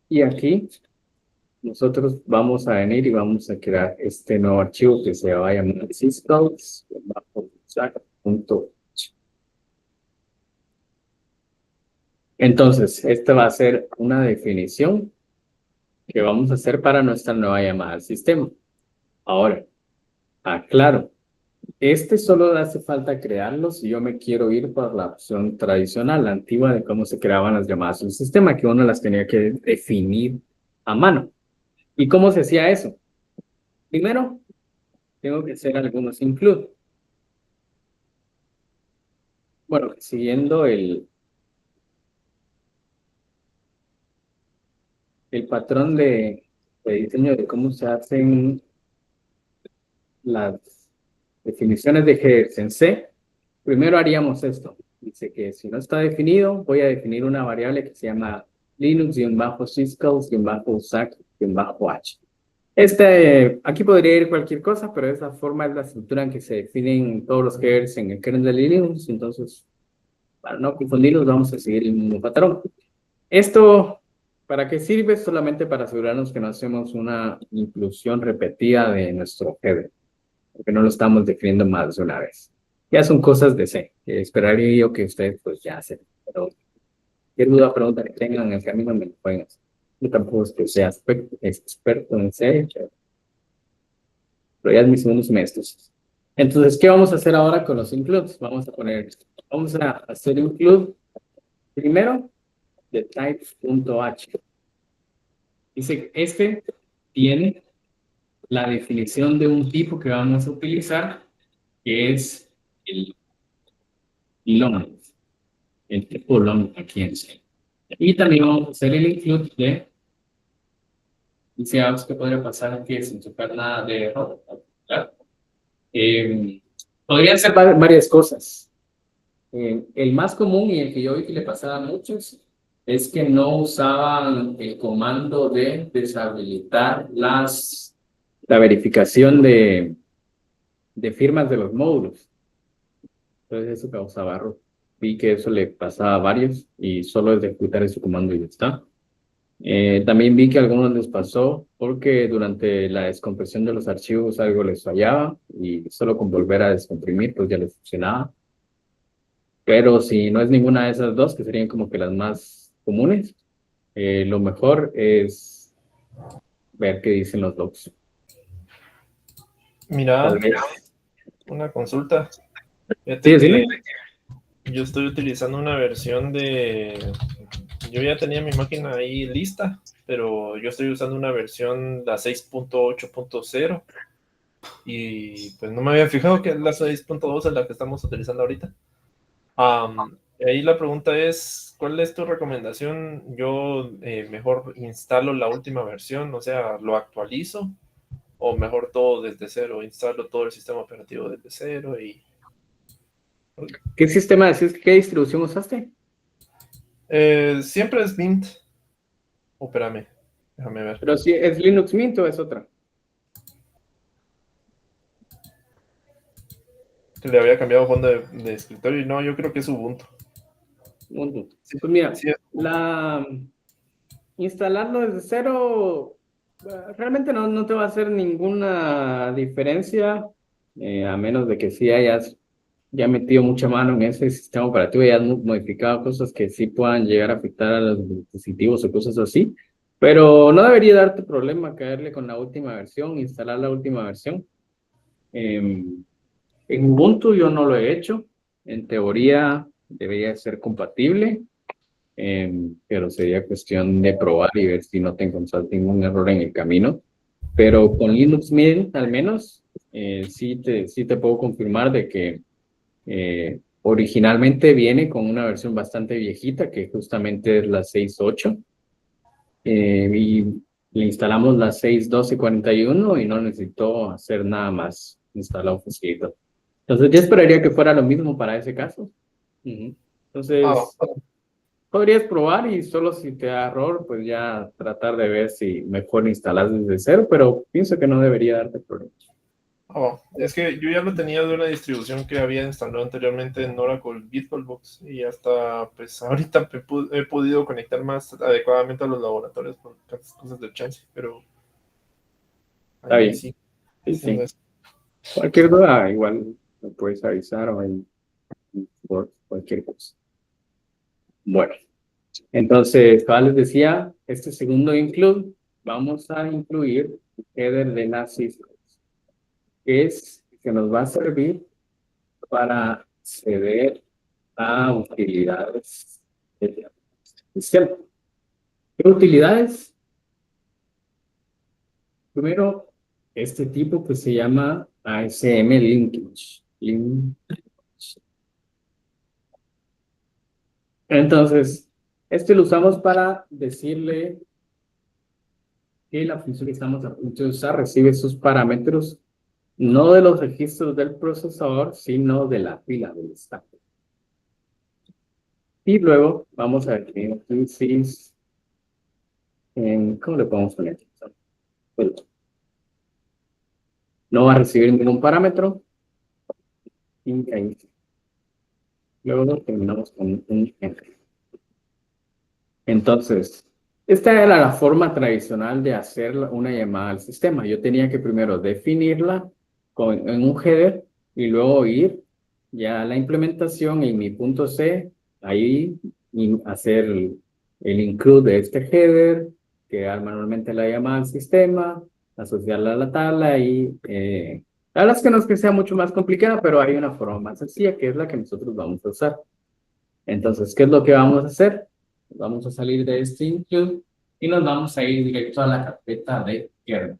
Y aquí nosotros vamos a venir y vamos a crear este nuevo archivo que se va a llamar syscalls.h. Entonces, esta va a ser una definición que vamos a hacer para nuestra nueva llamada al sistema. Ahora, aclaro, este solo hace falta crearlo si yo me quiero ir por la opción tradicional, la antigua de cómo se creaban las llamadas al sistema, que uno las tenía que definir a mano. ¿Y cómo se hacía eso? Primero, tengo que hacer algunos include. Bueno, siguiendo el patrón de diseño de cómo se hacen las definiciones de headers en C, primero haríamos esto. Dice que si no está definido, voy a definir una variable que se llama linux-syscalls-usac-h. Aquí podría ir cualquier cosa, pero esa forma es la estructura en que se definen todos los headers en el kernel de Linux. Entonces, para no confundirlos, vamos a seguir el mismo patrón. Esto, ¿para qué sirve? Solamente para asegurarnos que no hacemos una inclusión repetida de nuestro header, porque no lo estamos definiendo más de una vez. Ya son cosas de C, que esperaría yo que ustedes pues ya hacen. Pero cualquier duda o pregunta que tengan en el camino me lo pueden hacer. Yo tampoco es que sea experto en C, pero ya es mi segundo semestre. Entonces, ¿qué vamos a hacer ahora con los includes? Vamos a hacer include primero de type.h. Dice, este tiene la definición de un tipo que vamos a utilizar, que es el long, el tipo long aquí en C. Y también vamos a hacer el include de, dice algo que podría pasar aquí sin tocar nada de error. Podrían ser varias cosas. El más común y el que yo vi que le pasaba a muchos es que no usaban el comando de deshabilitar la verificación de firmas de los módulos. Entonces eso causaba error. Vi que eso le pasaba a varios y solo es de ejecutar ese comando y ya está. También vi que a algunos les pasó porque durante la descompresión de los archivos algo les fallaba y solo con volver a descomprimir pues ya les funcionaba. Pero si no es ninguna de esas dos, que serían como que las más comunes, lo mejor es ver qué dicen los logs. Tal Mira, vez. una consulta. Sí, Fíjate decime. que yo estoy utilizando una versión de... Yo ya tenía mi máquina ahí lista, pero yo estoy usando una versión, la 6.8.0, y pues no me había fijado que la 6.2 es la que estamos utilizando ahorita. Ahí la pregunta es, ¿cuál es tu recomendación? Yo mejor instalo la última versión, o sea, lo actualizo, o mejor todo desde cero, instalo todo el sistema operativo desde cero y... ¿Qué sistema decís? ¿Qué distribución usaste? Siempre es Mint. Espérame, déjame ver. Pero si es Linux Mint o es otra. Que le había cambiado fondo de escritorio y no, yo creo que es Ubuntu. Ubuntu. Sí, Pues mira, sí, es Ubuntu. instalarlo desde cero realmente no te va a hacer ninguna diferencia, a menos de que sí hayas ya metido mucha mano en ese sistema operativo y hayas modificado cosas que sí puedan llegar a afectar a los dispositivos o cosas así. Pero no debería darte problema caerle con la última versión, instalar la última versión. En Ubuntu yo no lo he hecho. En teoría debería ser compatible, pero sería cuestión de probar y ver si no te encontrás ningún error en el camino. Pero con Linux Mint al menos, sí te puedo confirmar de que originalmente viene con una versión bastante viejita, que justamente es la 6.8, y le instalamos la 6.12.41 y no necesitó hacer nada más, instaló Fusquito. Entonces yo esperaría que fuera lo mismo para ese caso. Ujú. Ah, Entonces, podrías probar y solo si te da error, pues ya tratar de ver si mejor instalas desde cero, pero pienso que no debería darte problemas. es que yo ya lo tenía de una distribución que había instalado anteriormente en Oracle VirtualBox y hasta pues ahorita he podido conectar más adecuadamente a los laboratorios por tantas cosas del chance, pero Está ahí bien, sí. sí, sí. Entonces, Cualquier duda, igual me puedes avisar o por cualquier cosa. Bueno, entonces, como les decía, este segundo include, vamos a incluir el header de las islas, que es que nos va a servir para acceder a utilidades del sistema. ¿Qué utilidades? Primero, este tipo que se llama ASM Linkage. Entonces, este lo usamos para decirle que la función que estamos a punto de usar recibe sus parámetros no de los registros del procesador, sino de la pila del stack. Y luego vamos a definir aquí sys, ¿cómo le podemos poner? Bueno, no va a recibir ningún parámetro. Y ahí. Luego terminamos con un enter. Entonces, esta era la forma tradicional de hacer una llamada al sistema. Yo tenía que primero definirla en un header y luego ir ya a la implementación en mi punto C, ahí hacer el include de este header, crear manualmente la llamada al sistema, asociarla a la tabla y la verdad es que no es que sea mucho más complicada, pero hay una forma más sencilla que es la que nosotros vamos a usar. Entonces, ¿qué es lo que vamos a hacer? Vamos a salir de este include y nos vamos a ir directo a la carpeta de kernel.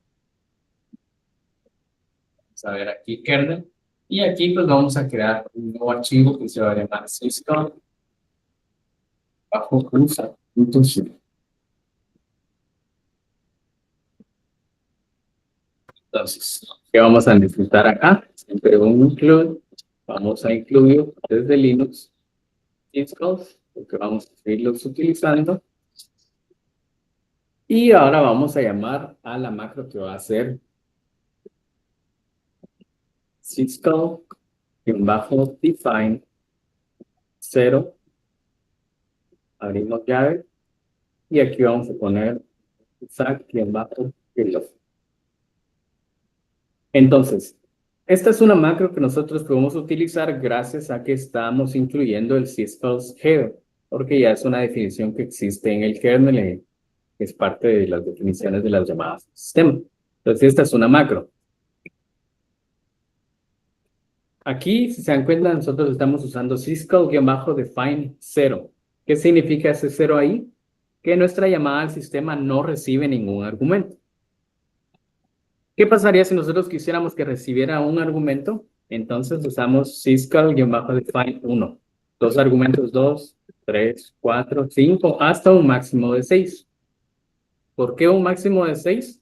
Vamos a ver aquí kernel. Y aquí pues vamos a crear un nuevo archivo que se va a llamar syscall bajo user.zip. Entonces, ¿qué vamos a necesitar acá? Siempre un include. Vamos a incluir desde Linux syscalls, porque vamos a seguirlos utilizando. Y ahora vamos a llamar a la macro que va a ser syscall-define 0, abrimos llave, y aquí vamos a poner exact-payload. Entonces, esta es una macro que nosotros podemos utilizar gracias a que estamos incluyendo el syscalls header, porque ya es una definición que existe en el kernel, que es parte de las definiciones de las llamadas del sistema. Entonces, esta es una macro. Aquí, si se dan cuenta, nosotros estamos usando syscall-define 0. ¿Qué significa ese 0 ahí? Que nuestra llamada al sistema no recibe ningún argumento. ¿Qué pasaría si nosotros quisiéramos que recibiera un argumento? Entonces usamos syscall-define 1. Dos argumentos 2, 3, 4, 5, hasta un máximo de 6. ¿Por qué un máximo de 6?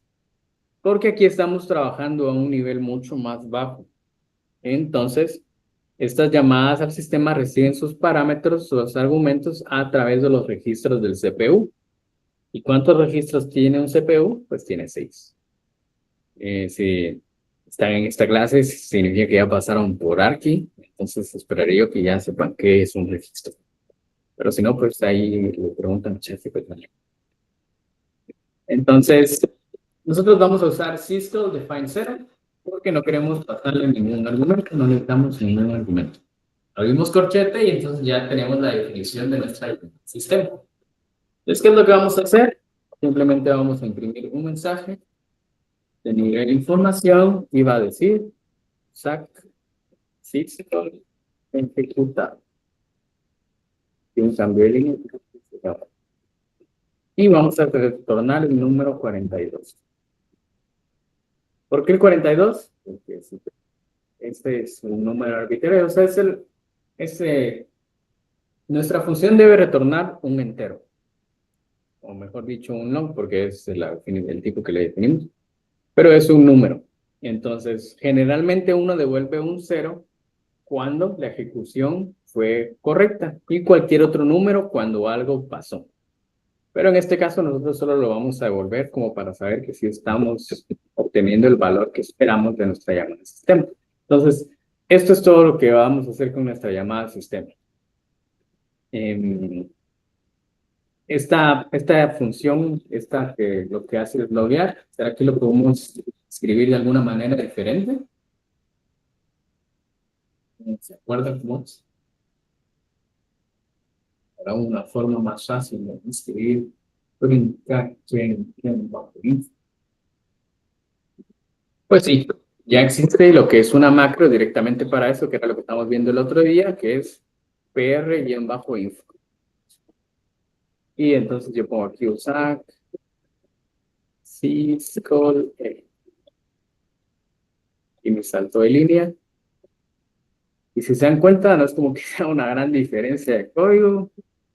Porque aquí estamos trabajando a un nivel mucho más bajo. Entonces, estas llamadas al sistema reciben sus parámetros, sus argumentos, a través de los registros del CPU. ¿Y cuántos registros tiene un CPU? Pues tiene 6. Si están en esta clase, significa que ya pasaron por aquí, entonces esperaría yo que ya sepan qué es un registro. Pero si no, pues ahí le preguntan a ChatGPT. Entonces, nosotros vamos a usar syscall-define 0 porque no queremos pasarle ningún argumento, no necesitamos ningún argumento. Abrimos corchete y entonces ya tenemos la definición de nuestro sistema. Entonces, ¿qué es lo que vamos a hacer? Simplemente vamos a imprimir un mensaje de nivel información y va a decir syscall ejecutado. Y un cambio de línea. Y vamos a retornar el número 42. ¿Por qué el 42? Porque este es un número arbitrario. O sea, nuestra función debe retornar un entero. O mejor dicho, un long, porque es el tipo que le definimos. Pero es un número. Entonces, generalmente uno devuelve un 0 cuando la ejecución fue correcta y cualquier otro número cuando algo pasó. Pero en este caso nosotros solo lo vamos a devolver como para saber que sí estamos obteniendo el valor que esperamos de nuestra llamada al sistema. Entonces, esto es todo lo que vamos a hacer con nuestra llamada al sistema. Esta función, que lo que hace es loguear, ¿será que lo podemos escribir de alguna manera diferente? ¿Se acuerdan cómo es? Para una forma más fácil de escribir. Pues sí, ya existe lo que es una macro directamente para eso, que era lo que estamos viendo el otro día, que es pr-info. Y entonces yo pongo aquí usar syscall y me salto de línea. Y si se dan cuenta, no es como que sea una gran diferencia de código.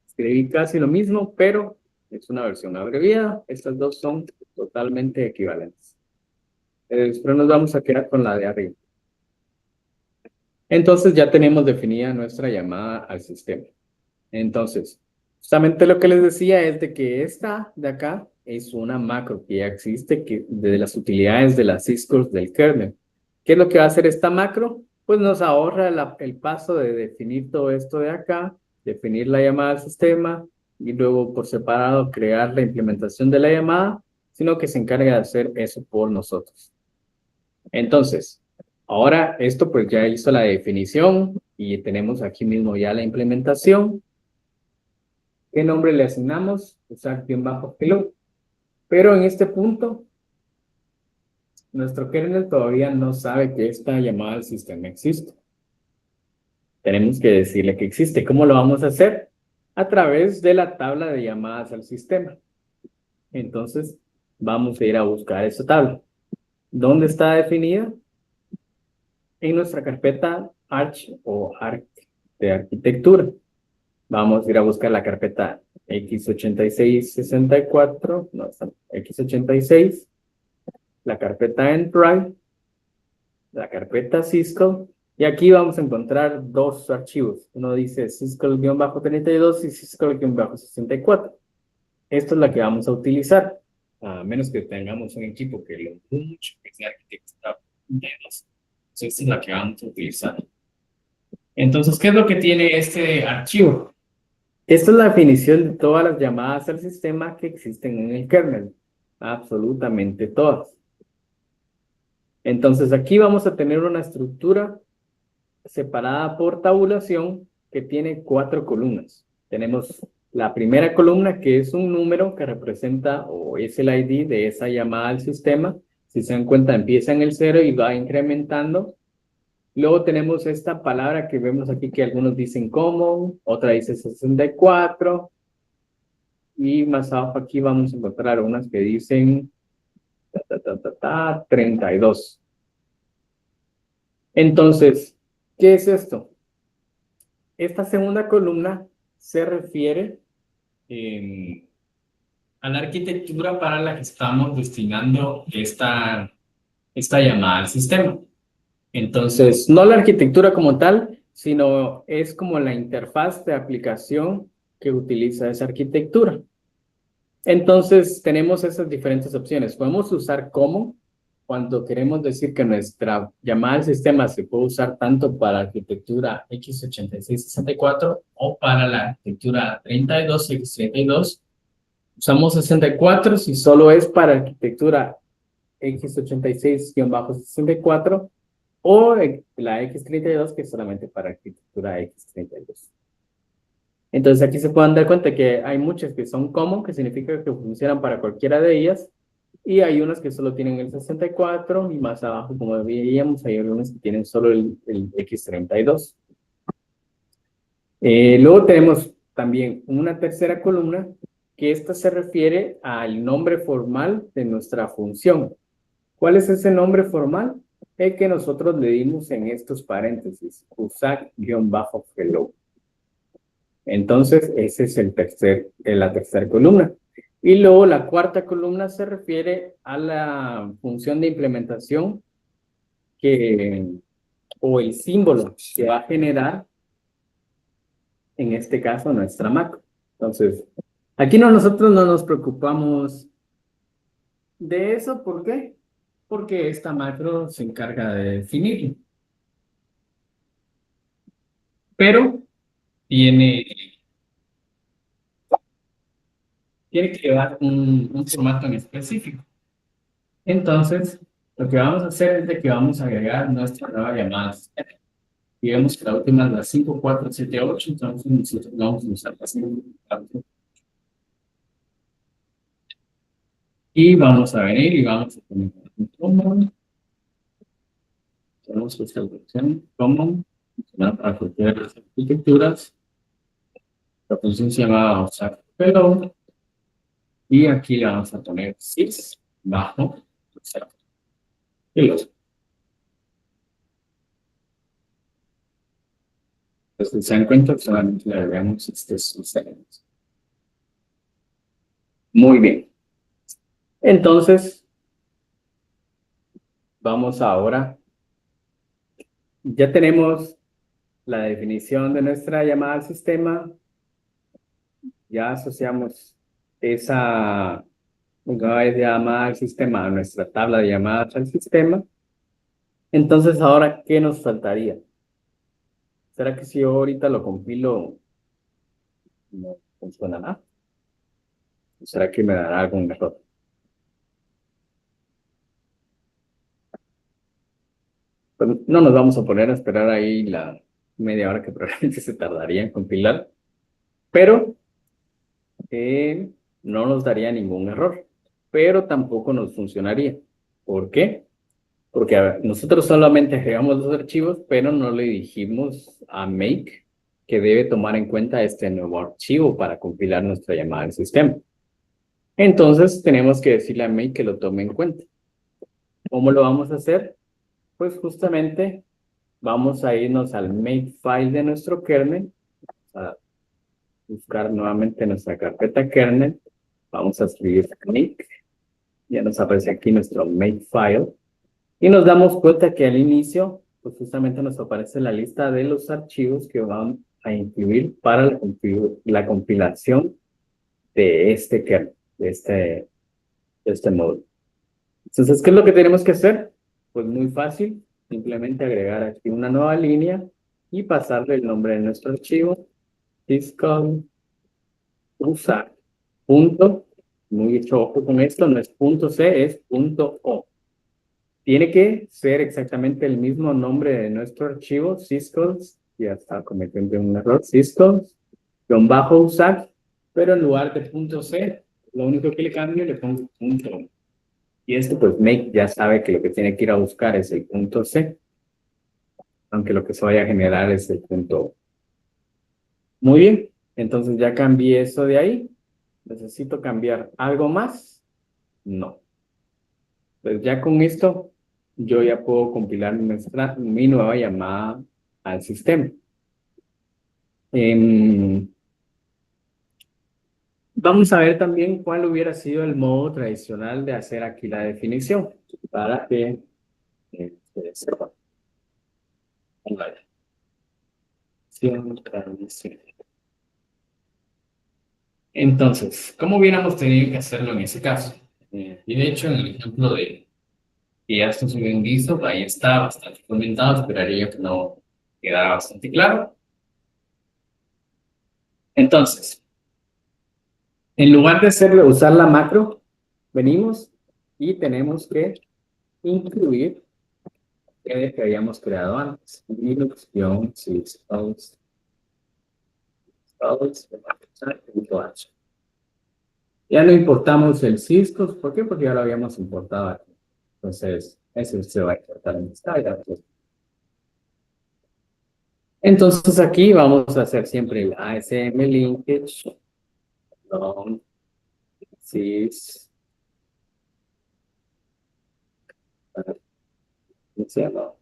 Escribí casi lo mismo, pero es una versión abreviada. Estas dos son totalmente equivalentes. Pero nos vamos a quedar con la de arriba. Entonces ya tenemos definida nuestra llamada al sistema. Entonces, justamente lo que les decía es de que esta de acá es una macro que ya existe, que de las utilidades de las syscalls del kernel. ¿Qué es lo que va a hacer esta macro? Pues nos ahorra el paso de definir todo esto de acá, definir la llamada al sistema y luego por separado crear la implementación de la llamada, sino que se encarga de hacer eso por nosotros. Entonces, ahora esto pues ya hizo la definición y tenemos aquí mismo ya la implementación. ¿Qué nombre le asignamos? Usar-hello. Pero en este punto, nuestro kernel todavía no sabe que esta llamada al sistema existe. Tenemos que decirle que existe. ¿Cómo lo vamos a hacer? A través de la tabla de llamadas al sistema. Entonces, vamos a ir a buscar esa tabla. ¿Dónde está definida? En nuestra carpeta Arch o Arc de arquitectura. Vamos a ir a buscar la carpeta x86-64, no, x86, la carpeta Enterprise, la carpeta Cisco, y aquí vamos a encontrar dos archivos. Uno dice Cisco-32 y Cisco-64. Esto es la que vamos a utilizar, a menos que tengamos un equipo que lo mucho, que sea arquitectura 32. Esta es la que vamos a utilizar. Entonces, ¿qué es lo que tiene este archivo? Esta es la definición de todas las llamadas al sistema que existen en el kernel. Absolutamente todas. Entonces, aquí vamos a tener una estructura separada por tabulación que tiene 4 columnas. Tenemos la primera columna, que es un número que representa o es el ID de esa llamada al sistema. Si se dan cuenta, empieza en el 0 y va incrementando. Luego tenemos esta palabra que vemos aquí que algunos dicen common, otra dice 64. Y más abajo aquí vamos a encontrar unas que dicen 32. Entonces, ¿qué es esto? Esta segunda columna se refiere a la arquitectura para la que estamos destinando esta llamada al sistema. Entonces, no la arquitectura como tal, sino es como la interfaz de aplicación que utiliza esa arquitectura. Entonces, tenemos esas diferentes opciones. Podemos usar como cuando queremos decir que nuestra llamada al sistema se puede usar tanto para arquitectura x86-64 o para la arquitectura 32 x32. Usamos 64 si solo es para arquitectura x86-64 o la x32 que es solamente para arquitectura x32. Entonces aquí se pueden dar cuenta que hay muchas que son common, que significa que funcionan para cualquiera de ellas, y hay unas que solo tienen el 64, y más abajo, como veíamos, hay algunas que tienen solo el X32. Luego tenemos también una tercera columna, que esta se refiere al nombre formal de nuestra función. ¿Cuál es ese nombre formal? El que nosotros le dimos en estos paréntesis, usac-hello. Entonces, ese es la tercera columna. Y luego la cuarta columna se refiere a la función de implementación o el símbolo que va a generar, en este caso, nuestra macro. Entonces, aquí nosotros no nos preocupamos de eso. ¿Por qué? Porque esta macro se encarga de definirlo. Pero tiene que llevar un formato en específico. Entonces, lo que vamos a hacer es de que vamos a agregar nuestra nueva llamada. Digamos que la última es la 5478, entonces nosotros vamos a usar la 5478. Y vamos a venir y vamos a poner un common. Tenemos esta opción common, para cualquiera de las arquitecturas. La función se llama usar-hello. Y aquí le vamos a poner sys bajo usar-hello. Entonces, se dan cuenta, solamente le agregamos estos elementos. Muy bien. Entonces, vamos ahora. Ya tenemos la definición de nuestra llamada al sistema. Ya asociamos esa llamada al sistema a nuestra tabla de llamadas al sistema. Entonces, ahora, ¿qué nos faltaría? ¿Será que si yo ahorita lo compilo, no funcionará? ¿O será que me dará algún error? Pues no nos vamos a poner a esperar ahí la media hora que probablemente se tardaría en compilar, pero no nos daría ningún error, pero tampoco nos funcionaría. ¿Por qué? Porque a ver, nosotros solamente agregamos los archivos, pero no le dijimos a Make que debe tomar en cuenta este nuevo archivo para compilar nuestra llamada al sistema. Entonces tenemos que decirle a Make que lo tome en cuenta. ¿Cómo lo vamos a hacer? Pues justamente vamos a irnos al Makefile de nuestro kernel, a buscar nuevamente nuestra carpeta kernel. Vamos a escribir make. Ya nos aparece aquí nuestro Makefile. Y nos damos cuenta que al inicio, pues justamente nos aparece la lista de los archivos que van a incluir para la compilación de este kernel, de este módulo. Entonces, ¿qué es lo que tenemos que hacer? Pues muy fácil, simplemente agregar aquí una nueva línea y pasarle el nombre de nuestro archivo, syscall usar punto, muy hecho ojo con esto, no es punto C, es punto O. Tiene que ser exactamente el mismo nombre de nuestro archivo, syscalls, ya está cometiendo un error, syscalls-usar, pero en lugar de punto C, lo único que le cambio le pongo punto O. Y esto pues Make ya sabe que lo que tiene que ir a buscar es el punto C, aunque lo que se vaya a generar es el punto O. Muy bien, entonces ya cambié eso de ahí. ¿Necesito cambiar algo más? No. Pues ya con esto, yo ya puedo compilar mi nueva llamada al sistema. Vamos a ver también cuál hubiera sido el modo tradicional de hacer aquí la definición para que sepan. Entonces, ¿cómo hubiéramos tenido que hacerlo en ese caso? Y de hecho, en el ejemplo de que ya está subido en GitHub, ahí está bastante comentado, esperaría que no quedara bastante claro. Entonces, en lugar de usar la macro, venimos y tenemos que incluir el que habíamos creado antes. Linux-syscalls. Ya no importamos el syscalls, ¿por qué? Porque ya lo habíamos importado aquí. Entonces, ese se va a importar en esta área. Entonces aquí vamos a hacer siempre el ASM linkage, long, sys, ¿cómo se llama?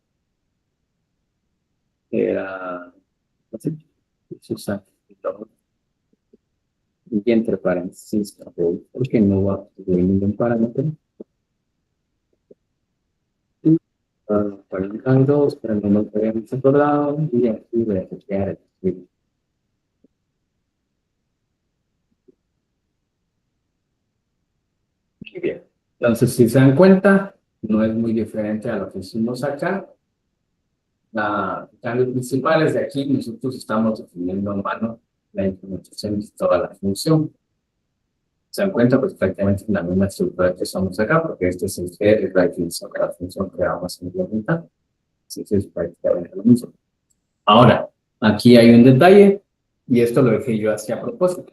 Era, no sé, Susan, y entre paréntesis, porque no va a tener ningún parámetro. 42, pero no nos habíamos acordado, y aquí voy a copiar el script. Muy bien. Entonces, si se dan cuenta, no es muy diferente a lo que hicimos acá. Cambios principales de aquí, nosotros estamos definiendo a mano la implementación de toda la función. Se dan cuenta, pues prácticamente la misma estructura que usamos acá, porque este es el head, es la definición de la función que vamos a implementar. Así que es prácticamente lo mismo. Ahora, aquí hay un detalle, y esto lo dejé yo así a propósito.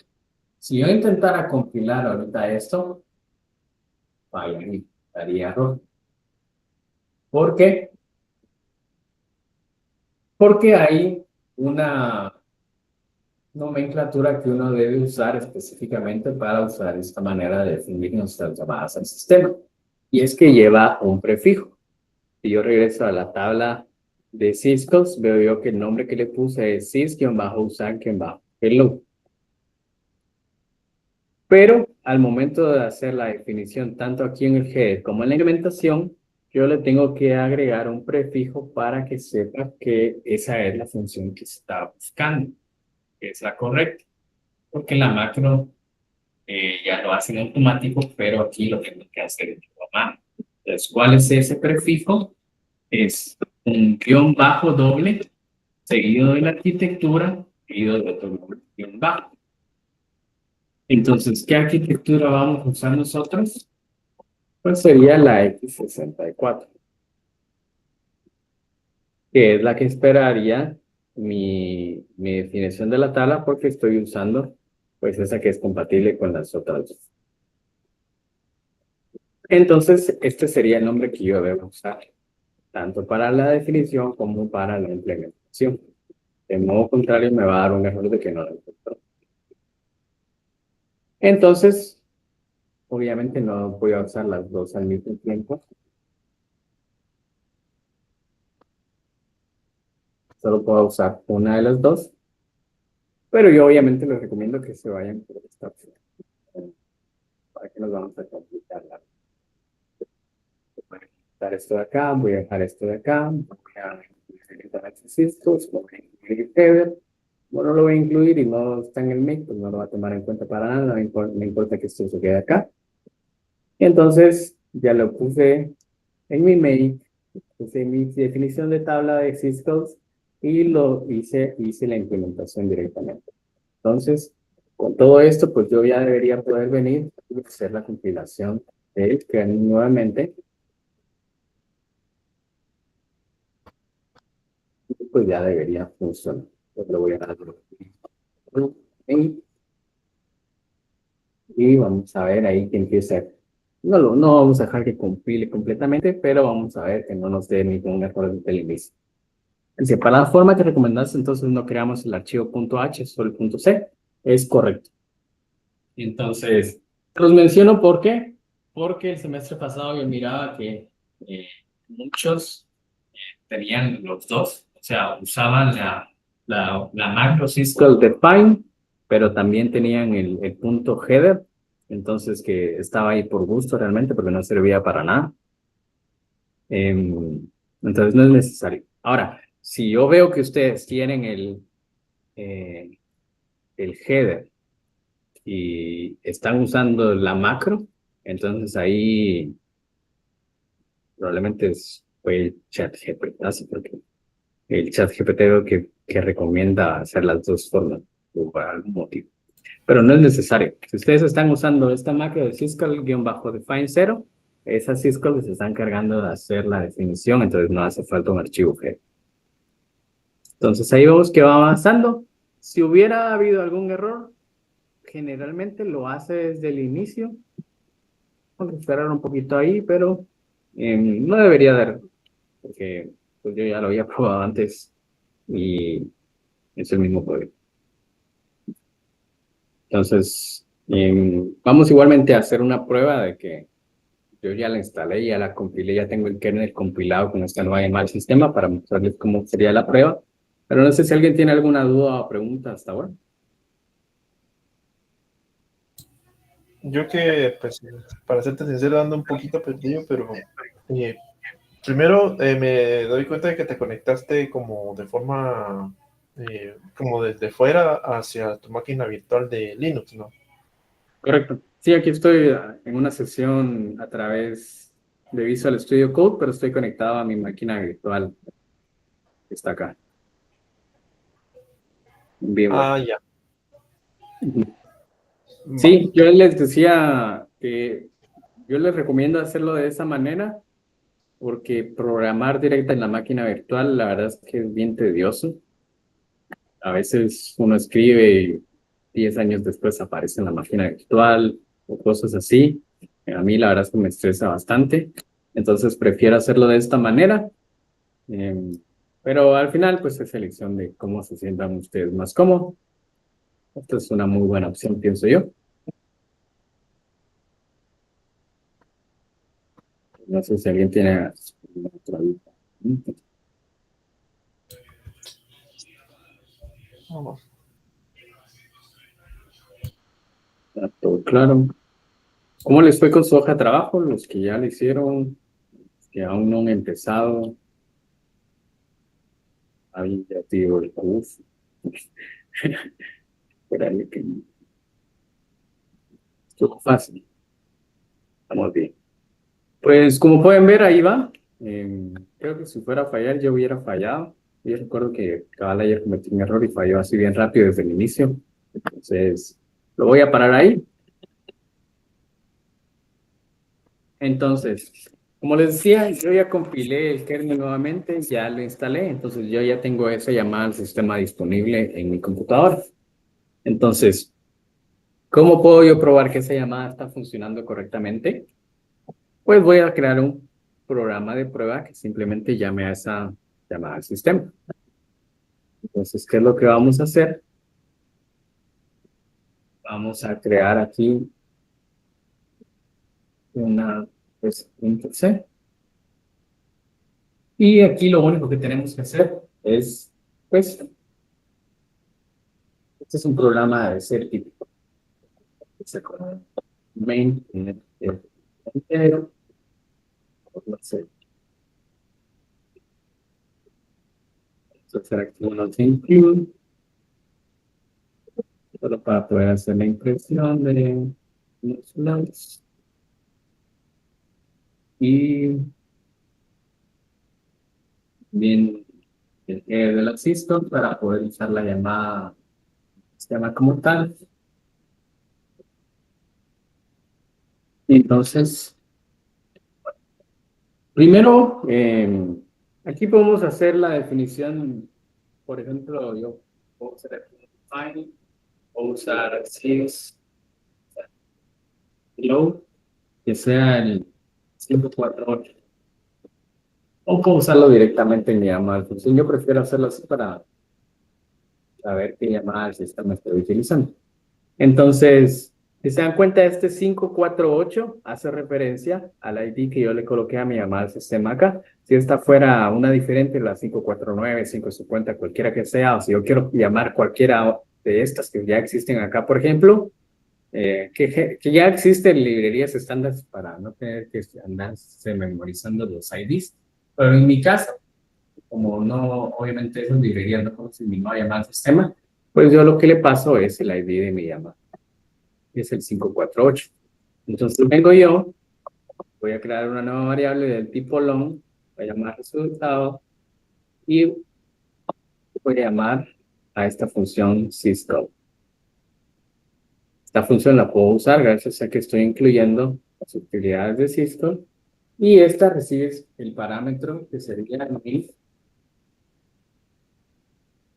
Si yo intentara compilar ahorita esto, vaya, daría error. ¿Por qué? Porque hay una nomenclatura que uno debe usar específicamente para usar esta manera de definir nuestras llamadas al sistema. Y es que lleva un prefijo. Si yo regreso a la tabla de syscalls, veo yo que el nombre que le puse es sys-usan-hello. Pero al momento de hacer la definición, tanto aquí en el header como en la implementación, yo le tengo que agregar un prefijo para que sepa que esa es la función que se está buscando, que es la correcta. Porque en la macro ya lo hace en automático, pero aquí lo tengo que hacer yo a mano. Entonces, ¿cuál es ese prefijo? es un guión bajo doble, seguido de la arquitectura, seguido de otro guión bajo. Entonces, ¿qué arquitectura vamos a usar nosotros? Pues sería la X64, que es la que esperaría mi definición de la tabla, porque estoy usando pues esa que es compatible con las otras dos. Entonces, este sería el nombre que yo debo usar, tanto para la definición como para la implementación. De modo contrario, me va a dar un error de que no lo encuentro. Entonces, obviamente no voy a usar las dos al mismo tiempo. Solo puedo usar una de las dos. Pero yo obviamente les recomiendo que se vayan por esta opción. ¿Para que nos vamos a complicar? Voy a quitar esto de acá, voy a dejar esto de acá, voy a quitar estos, voy a incluir el header. Bueno, lo voy a incluir y no está en el make, pues no lo va a tomar en cuenta para nada, no me importa que esto se quede acá. Y entonces ya lo puse en mi make, puse mi definición de tabla de syscalls y lo hice la implementación directamente. Entonces, con todo esto, pues yo ya debería poder venir y hacer la compilación del kernel nuevamente. Y pues ya debería funcionar. Pues lo voy a dar. Y vamos a ver ahí que empieza. No vamos a dejar que compile completamente, pero vamos a ver que no nos dé ningún error desde el inicio. Si para la forma que recomendaste, entonces no creamos el archivo .h, solo el .c. Es correcto. Entonces, los menciono porque el semestre pasado yo miraba que muchos tenían los dos, o sea, usaban la macro syscall define, pero también tenían el punto header, entonces que estaba ahí por gusto realmente, porque no servía para nada. Entonces no es necesario. Ahora, si yo veo que ustedes tienen el header y están usando la macro, entonces ahí probablemente fue el chat GPT, así porque el chat GPT veo que recomienda hacer las dos formas por algún motivo. Pero no es necesario. Si ustedes están usando esta macro de syscall-define 0, esas syscall se están cargando de hacer la definición, entonces no hace falta un archivo G. Entonces ahí vemos que va avanzando. Si hubiera habido algún error, generalmente lo hace desde el inicio. Vamos a esperar un poquito ahí, pero no debería dar, porque pues, yo ya lo había probado antes y es el mismo código. Entonces, vamos igualmente a hacer una prueba de que yo ya la instalé, ya la compilé, ya tengo el kernel compilado con esta nueva llamada al sistema para mostrarles cómo sería la prueba. Pero no sé si alguien tiene alguna duda o pregunta hasta ahora. Yo que, pues, para serte sincero, ando un poquito perdido, pero primero me doy cuenta de que te conectaste como de forma, como desde fuera hacia tu máquina virtual de Linux, ¿no? Correcto. Sí, aquí estoy en una sesión a través de Visual Studio Code, pero estoy conectado a mi máquina virtual que está acá. En VMware. Ah, ya. Ujú. Va. Sí, yo les decía que yo les recomiendo hacerlo de esa manera porque programar directa en la máquina virtual, la verdad es que es bien tedioso. A veces uno escribe y 10 años después aparece en la máquina virtual o cosas así. A mí la verdad es que me estresa bastante. Entonces prefiero hacerlo de esta manera. Eh, pero al final, pues es elección de cómo se sientan ustedes más cómodos. Esta es una muy buena opción, pienso yo. No sé si alguien tiene alguna otra duda. Vamos. Está todo claro. ¿Cómo les fue con su hoja de trabajo? Los que ya lo hicieron, los que aún no han empezado. Ahí ya te digo el curso. Espérale que estuvo fácil. Estamos bien. Pues como pueden ver, ahí va. Creo que si fuera a fallar, yo hubiera fallado. Yo recuerdo que cabal ayer cometí un error y falló así bien rápido desde el inicio. Entonces, lo voy a parar ahí. Entonces, como les decía, yo ya compilé el kernel nuevamente, ya lo instalé, entonces yo ya tengo esa llamada al sistema disponible en mi computadora. Entonces, ¿cómo puedo yo probar que esa llamada está funcionando correctamente? Pues voy a crear un programa de prueba que simplemente llame a esa llamada al sistema. Entonces, ¿qué es lo que vamos a hacer? Vamos a crear aquí una pues, punto C. Y aquí lo único que tenemos que hacer es, pues, este es un programa de ser típico. Este con main, entero, no sé, hacer aquí unos include, solo para poder hacer la impresión de los logs. Y bien el header del assistant para poder usar la llamada sistema como tal. Entonces, primero, aquí podemos hacer la definición, por ejemplo, yo puedo hacer aquí un file, o usar sys load, que sea el 548. O puedo usarlo directamente en mi llamada de función. Yo prefiero hacerlo así para saber qué llamada al sistema estoy utilizando. Entonces, si se dan cuenta, este 548 hace referencia al ID que yo le coloqué a mi llamada al sistema acá. Si esta fuera una diferente, la 549, 550, cualquiera que sea, o si yo quiero llamar cualquiera de estas que ya existen acá, por ejemplo, que ya existen librerías estándares para no tener que andarse memorizando los IDs. Pero en mi caso, como no, obviamente esas librerías no conocen mi nueva llamada al sistema, pues yo lo que le paso es el ID de mi llamada, que es el 548. Entonces vengo yo, voy a crear una nueva variable del tipo long, voy a llamar resultado y voy a llamar a esta función syscall. Esta función la puedo usar gracias a que estoy incluyendo las utilidades de syscall y esta recibe el parámetro que sería mi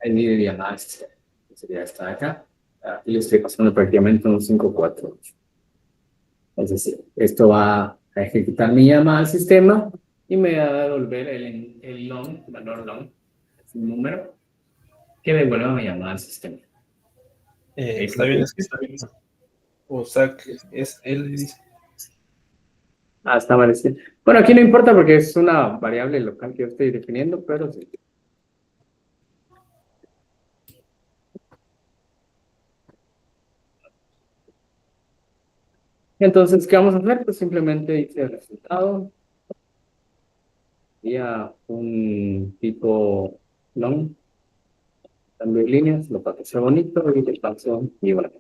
ID de llamada, que sería esta de acá. Aquí le estoy pasando prácticamente un 548. Es decir, esto va a ejecutar mi llamada al sistema y me va a devolver el long, valor long, es un número que devuelve mi llamada al sistema. Está bien escrito. O sea, es él dice. Ah, está mal. Bueno, aquí no importa porque es una variable local que yo estoy definiendo, pero sí. Entonces, ¿qué vamos a hacer? Pues simplemente dice el resultado y a un tipo long, cambio de líneas, lo para que sea bonito y le paso y bueno.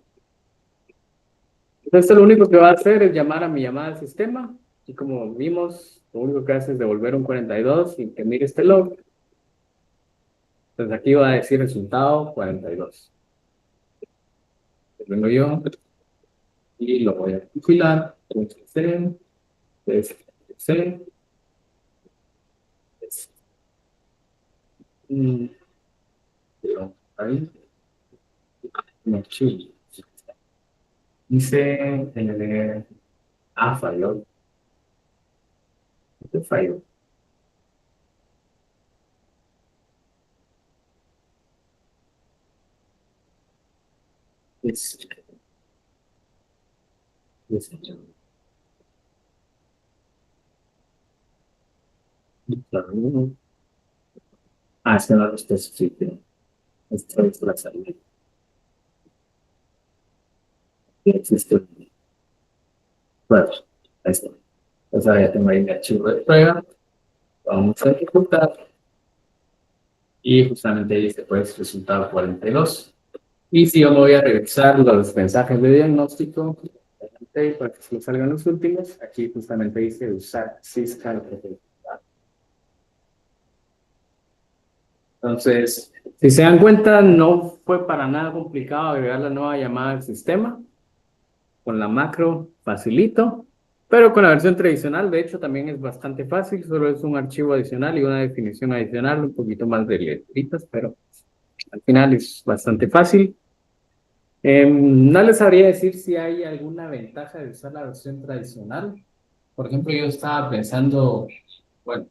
Entonces, lo único que va a hacer es llamar a mi llamada al sistema y como vimos, lo único que hace es devolver un 42 y que mire este log. Entonces, aquí va a decir resultado 42. Vengo yo y lo voy a compilar. C, C, ahí, no, sí. Dice, falló. ¿Qué falló? Es, es, es que no lo especifico. Esto es la salida. Existe. Bueno, ahí está. Entonces ahora ya tengo ahí mi archivo de prueba. Vamos a ejecutar. Y justamente dice, pues, resultado 42. Y si yo me voy a revisar los mensajes de diagnóstico, para que se me salgan los últimos, aquí justamente dice usar syscall. Entonces, si se dan cuenta, no fue para nada complicado agregar la nueva llamada al sistema. Con la macro, facilito. Pero con la versión tradicional, de hecho, también es bastante fácil. Solo es un archivo adicional y una definición adicional, un poquito más de letritas, pero al final es bastante fácil. No les sabría decir si hay alguna ventaja de usar la versión tradicional. Por ejemplo, yo estaba pensando, bueno,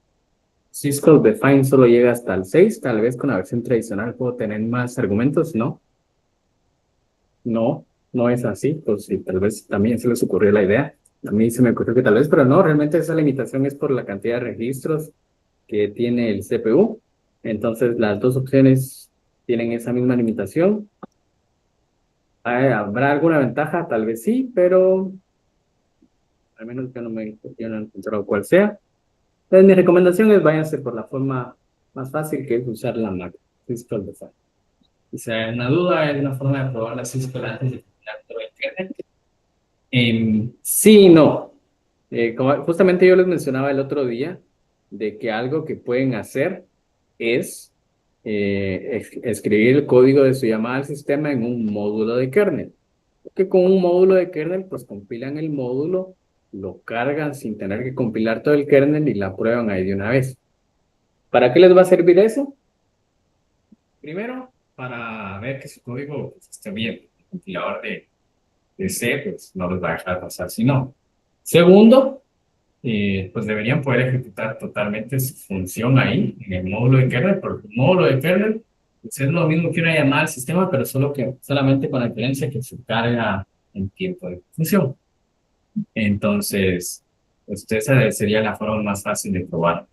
Cisco Define solo llega hasta el 6, tal vez con la versión tradicional puedo tener más argumentos, ¿no? No, no es así, pues sí, tal vez también se les ocurrió la idea. A mí se me ocurrió que tal vez, pero no, realmente esa limitación es por la cantidad de registros que tiene el CPU. Entonces, las dos opciones tienen esa misma limitación. ¿Habrá alguna ventaja? Tal vez sí, pero al menos yo no he encontrado cuál sea. Entonces, mi recomendación es váyanse por la forma más fácil, que es usar la Mac, Cisco Define. Si se hay una duda, hay una forma de probar la Cisco antes de terminar todo el internet. Sí y no. Justamente yo les mencionaba el otro día de que algo que pueden hacer es escribir el código de su llamada al sistema en un módulo de kernel. Que con un módulo de kernel, pues compilan el módulo, lo cargan sin tener que compilar todo el kernel y la prueban ahí de una vez. ¿Para qué les va a servir eso? Primero, para ver que su código pues, esté bien. El compilador de C, pues no les va a dejar pasar si no. Segundo, pues deberían poder ejecutar totalmente su función ahí, en el módulo de kernel, porque el módulo de kernel pues, es lo mismo que una llamada al sistema, pero solamente con la diferencia que se carga en tiempo de función. Entonces, pues esa sería la forma más fácil de probar.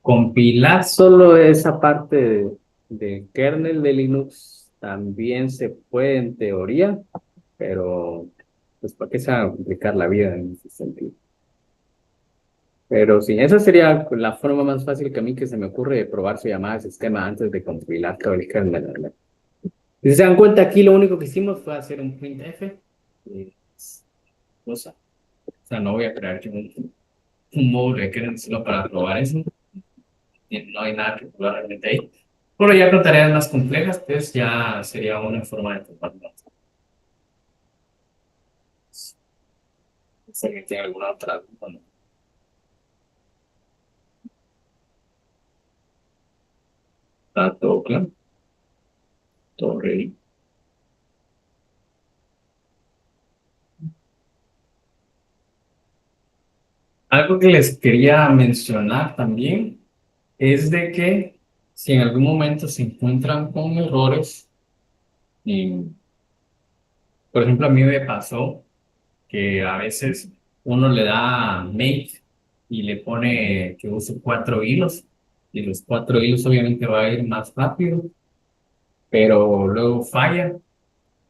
Compilar solo esa parte de kernel de Linux también se puede en teoría, pero pues para qué se va a complicar la vida en ese sentido. Pero sí, esa sería la forma más fácil que a mí que se me ocurre de probar su llamada al sistema antes de compilar todo el kernel, ¿verdad? Si se dan cuenta, aquí lo único que hicimos fue hacer un printf. eh, cosa. O sea, no voy a crear yo un módulo de kernel solo para probar eso. No hay nada que probar realmente ahí. Pero ya con tareas más complejas, pues ya sería una forma de probarlo. Si alguien tiene alguna otra duda, ¿no? Está todo claro, todo ready. Algo que les quería mencionar también es de que si en algún momento se encuentran con errores, y, por ejemplo, a mí me pasó que a veces uno le da make y le pone que use 4 hilos, y los 4 hilos obviamente va a ir más rápido, pero luego falla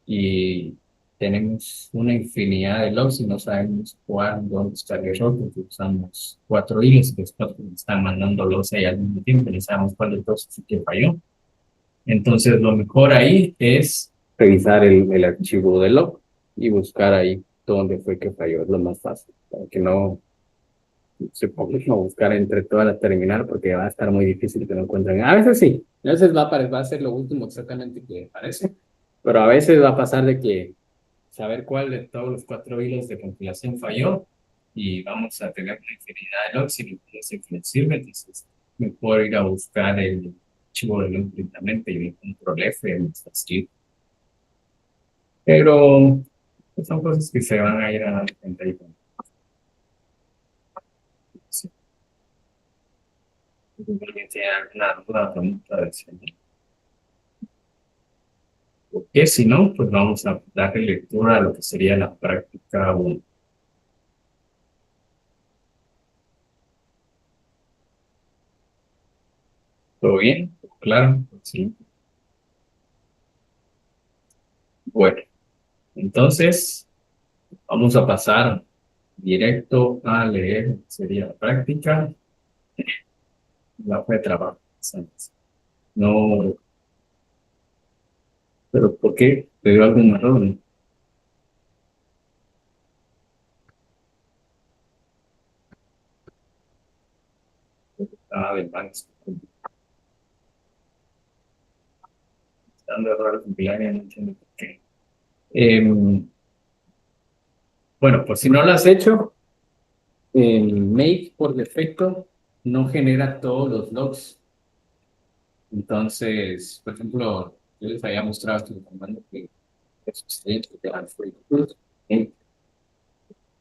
y tenemos una infinidad de logs y no sabemos dónde está el error porque usamos 4 hilos y después están mandando logs ahí al mismo tiempo y no sabemos cuál de todos es el que falló. Entonces, lo mejor ahí es revisar el archivo de log y buscar ahí dónde fue que falló. Es lo más fácil, para que no se pongan a buscar entre todas las terminal porque va a estar muy difícil que lo encuentren. A veces sí, a veces va a ser lo último exactamente que parece, pero a veces va a pasar de que saber cuál de todos los 4 hilos de compilación falló y vamos a tener una infinidad de logs y ese no sirve, entonces me puedo ir a buscar el archivo de log directamente y me control F en esta script. Pero pues, son cosas que se van a ir a dar cuenta y con sí. Si alguien tiene alguna duda o pregunta de ese, porque si no, pues vamos a darle lectura a lo que sería la práctica 1. ¿Todo bien? Claro, sí. Bueno, entonces vamos a pasar directo a leer, sería la práctica, la hoja de trabajo. No, pero ¿por qué? ¿Te dio algún error? ¿No? Además, dando error compilar, no entiendo por qué. Bueno, pues si no lo has hecho, el make por defecto no genera todos los logs. Entonces, por ejemplo, yo les había mostrado este comando que es excelente, que era free root,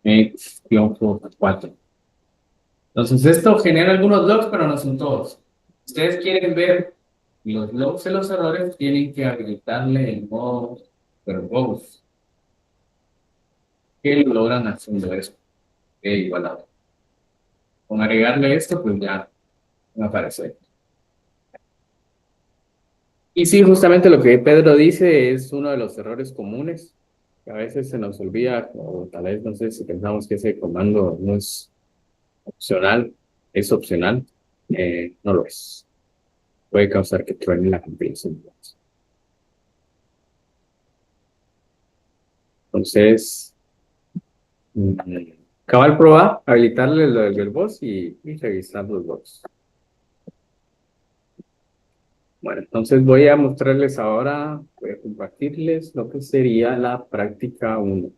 make-4. Entonces, esto genera algunos logs, pero no son todos. Ustedes quieren ver los logs de los errores, tienen que habilitarle el modo verbose. Que lo logran haciendo eso. Igualado. Con agregarle esto, pues ya me aparece. Y sí, justamente lo que Pedro dice es uno de los errores comunes, que a veces se nos olvida, o tal vez no sé si pensamos que ese comando no es opcional, es opcional, no lo es. Puede causar que truene la compilación. Entonces, cabal probar, habilitarle lo del boss y revisar los logs. Bueno, entonces voy a mostrarles ahora, voy a compartirles lo que sería la práctica 1.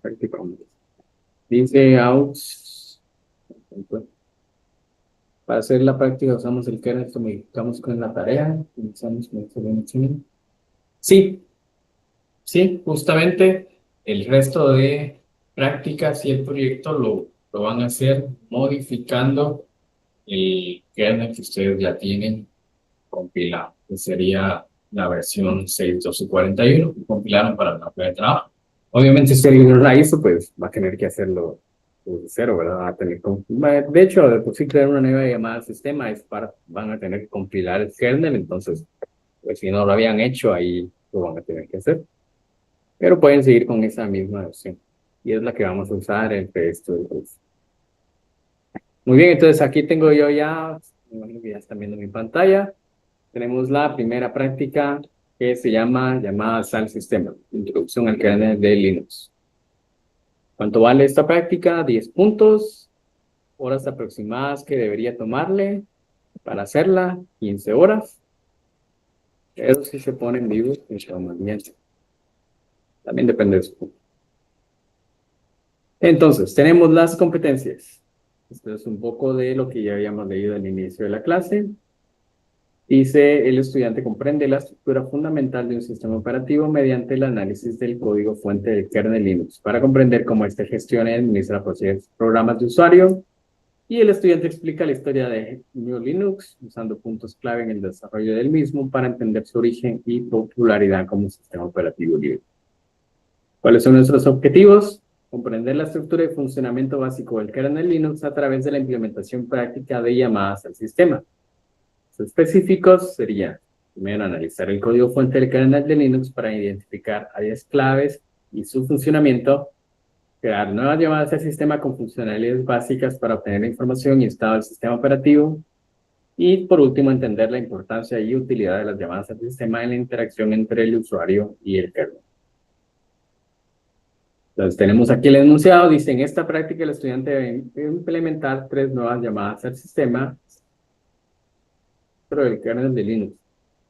Práctica 1. Dice out. Para hacer la práctica usamos el kernel que modificamos con la tarea. Iniciamos con el sí, sí, justamente el resto de prácticas y el proyecto lo van a hacer modificando el kernel que ustedes ya tienen compilado, que sería la versión 6.12.41 que compilaron para la prueba de trabajo. Obviamente, si alguien no la hizo, pues va a tener que hacerlo desde cero, ¿verdad? Va a tener de hecho, de por sí crear una nueva llamada al sistema, van a tener que compilar el kernel, entonces, pues si no lo habían hecho, ahí lo van a tener que hacer. Pero pueden seguir con esa misma versión. Y es la que vamos a usar entre esto y esto. Muy bien, entonces aquí tengo yo ya, me imagino que ya están viendo mi pantalla. Tenemos la primera práctica que se llama llamadas al sistema, introducción al kernel de Linux. ¿Cuánto vale esta práctica? 10 puntos, horas aproximadas que debería tomarle para hacerla, 15 horas. Eso sí se pone en vivo en su movimiento. También depende de su punto. Entonces, tenemos las competencias. Esto es un poco de lo que ya habíamos leído al inicio de la clase. Dice, el estudiante comprende la estructura fundamental de un sistema operativo mediante el análisis del código fuente del kernel Linux para comprender cómo este gestiona y administra programas de usuario. Y el estudiante explica la historia de GNU Linux usando puntos clave en el desarrollo del mismo para entender su origen y popularidad como sistema operativo libre. ¿Cuáles son nuestros objetivos? Comprender la estructura y funcionamiento básico del kernel Linux a través de la implementación práctica de llamadas al sistema. Los específicos serían, primero, analizar el código fuente del kernel de Linux para identificar áreas claves y su funcionamiento, crear nuevas llamadas al sistema con funcionalidades básicas para obtener la información y estado del sistema operativo, y por último, entender la importancia y utilidad de las llamadas al sistema en la interacción entre el usuario y el kernel. Entonces, tenemos aquí el enunciado, dice, en esta práctica el estudiante debe implementar 3 nuevas llamadas al sistema dentro del kernel de Linux,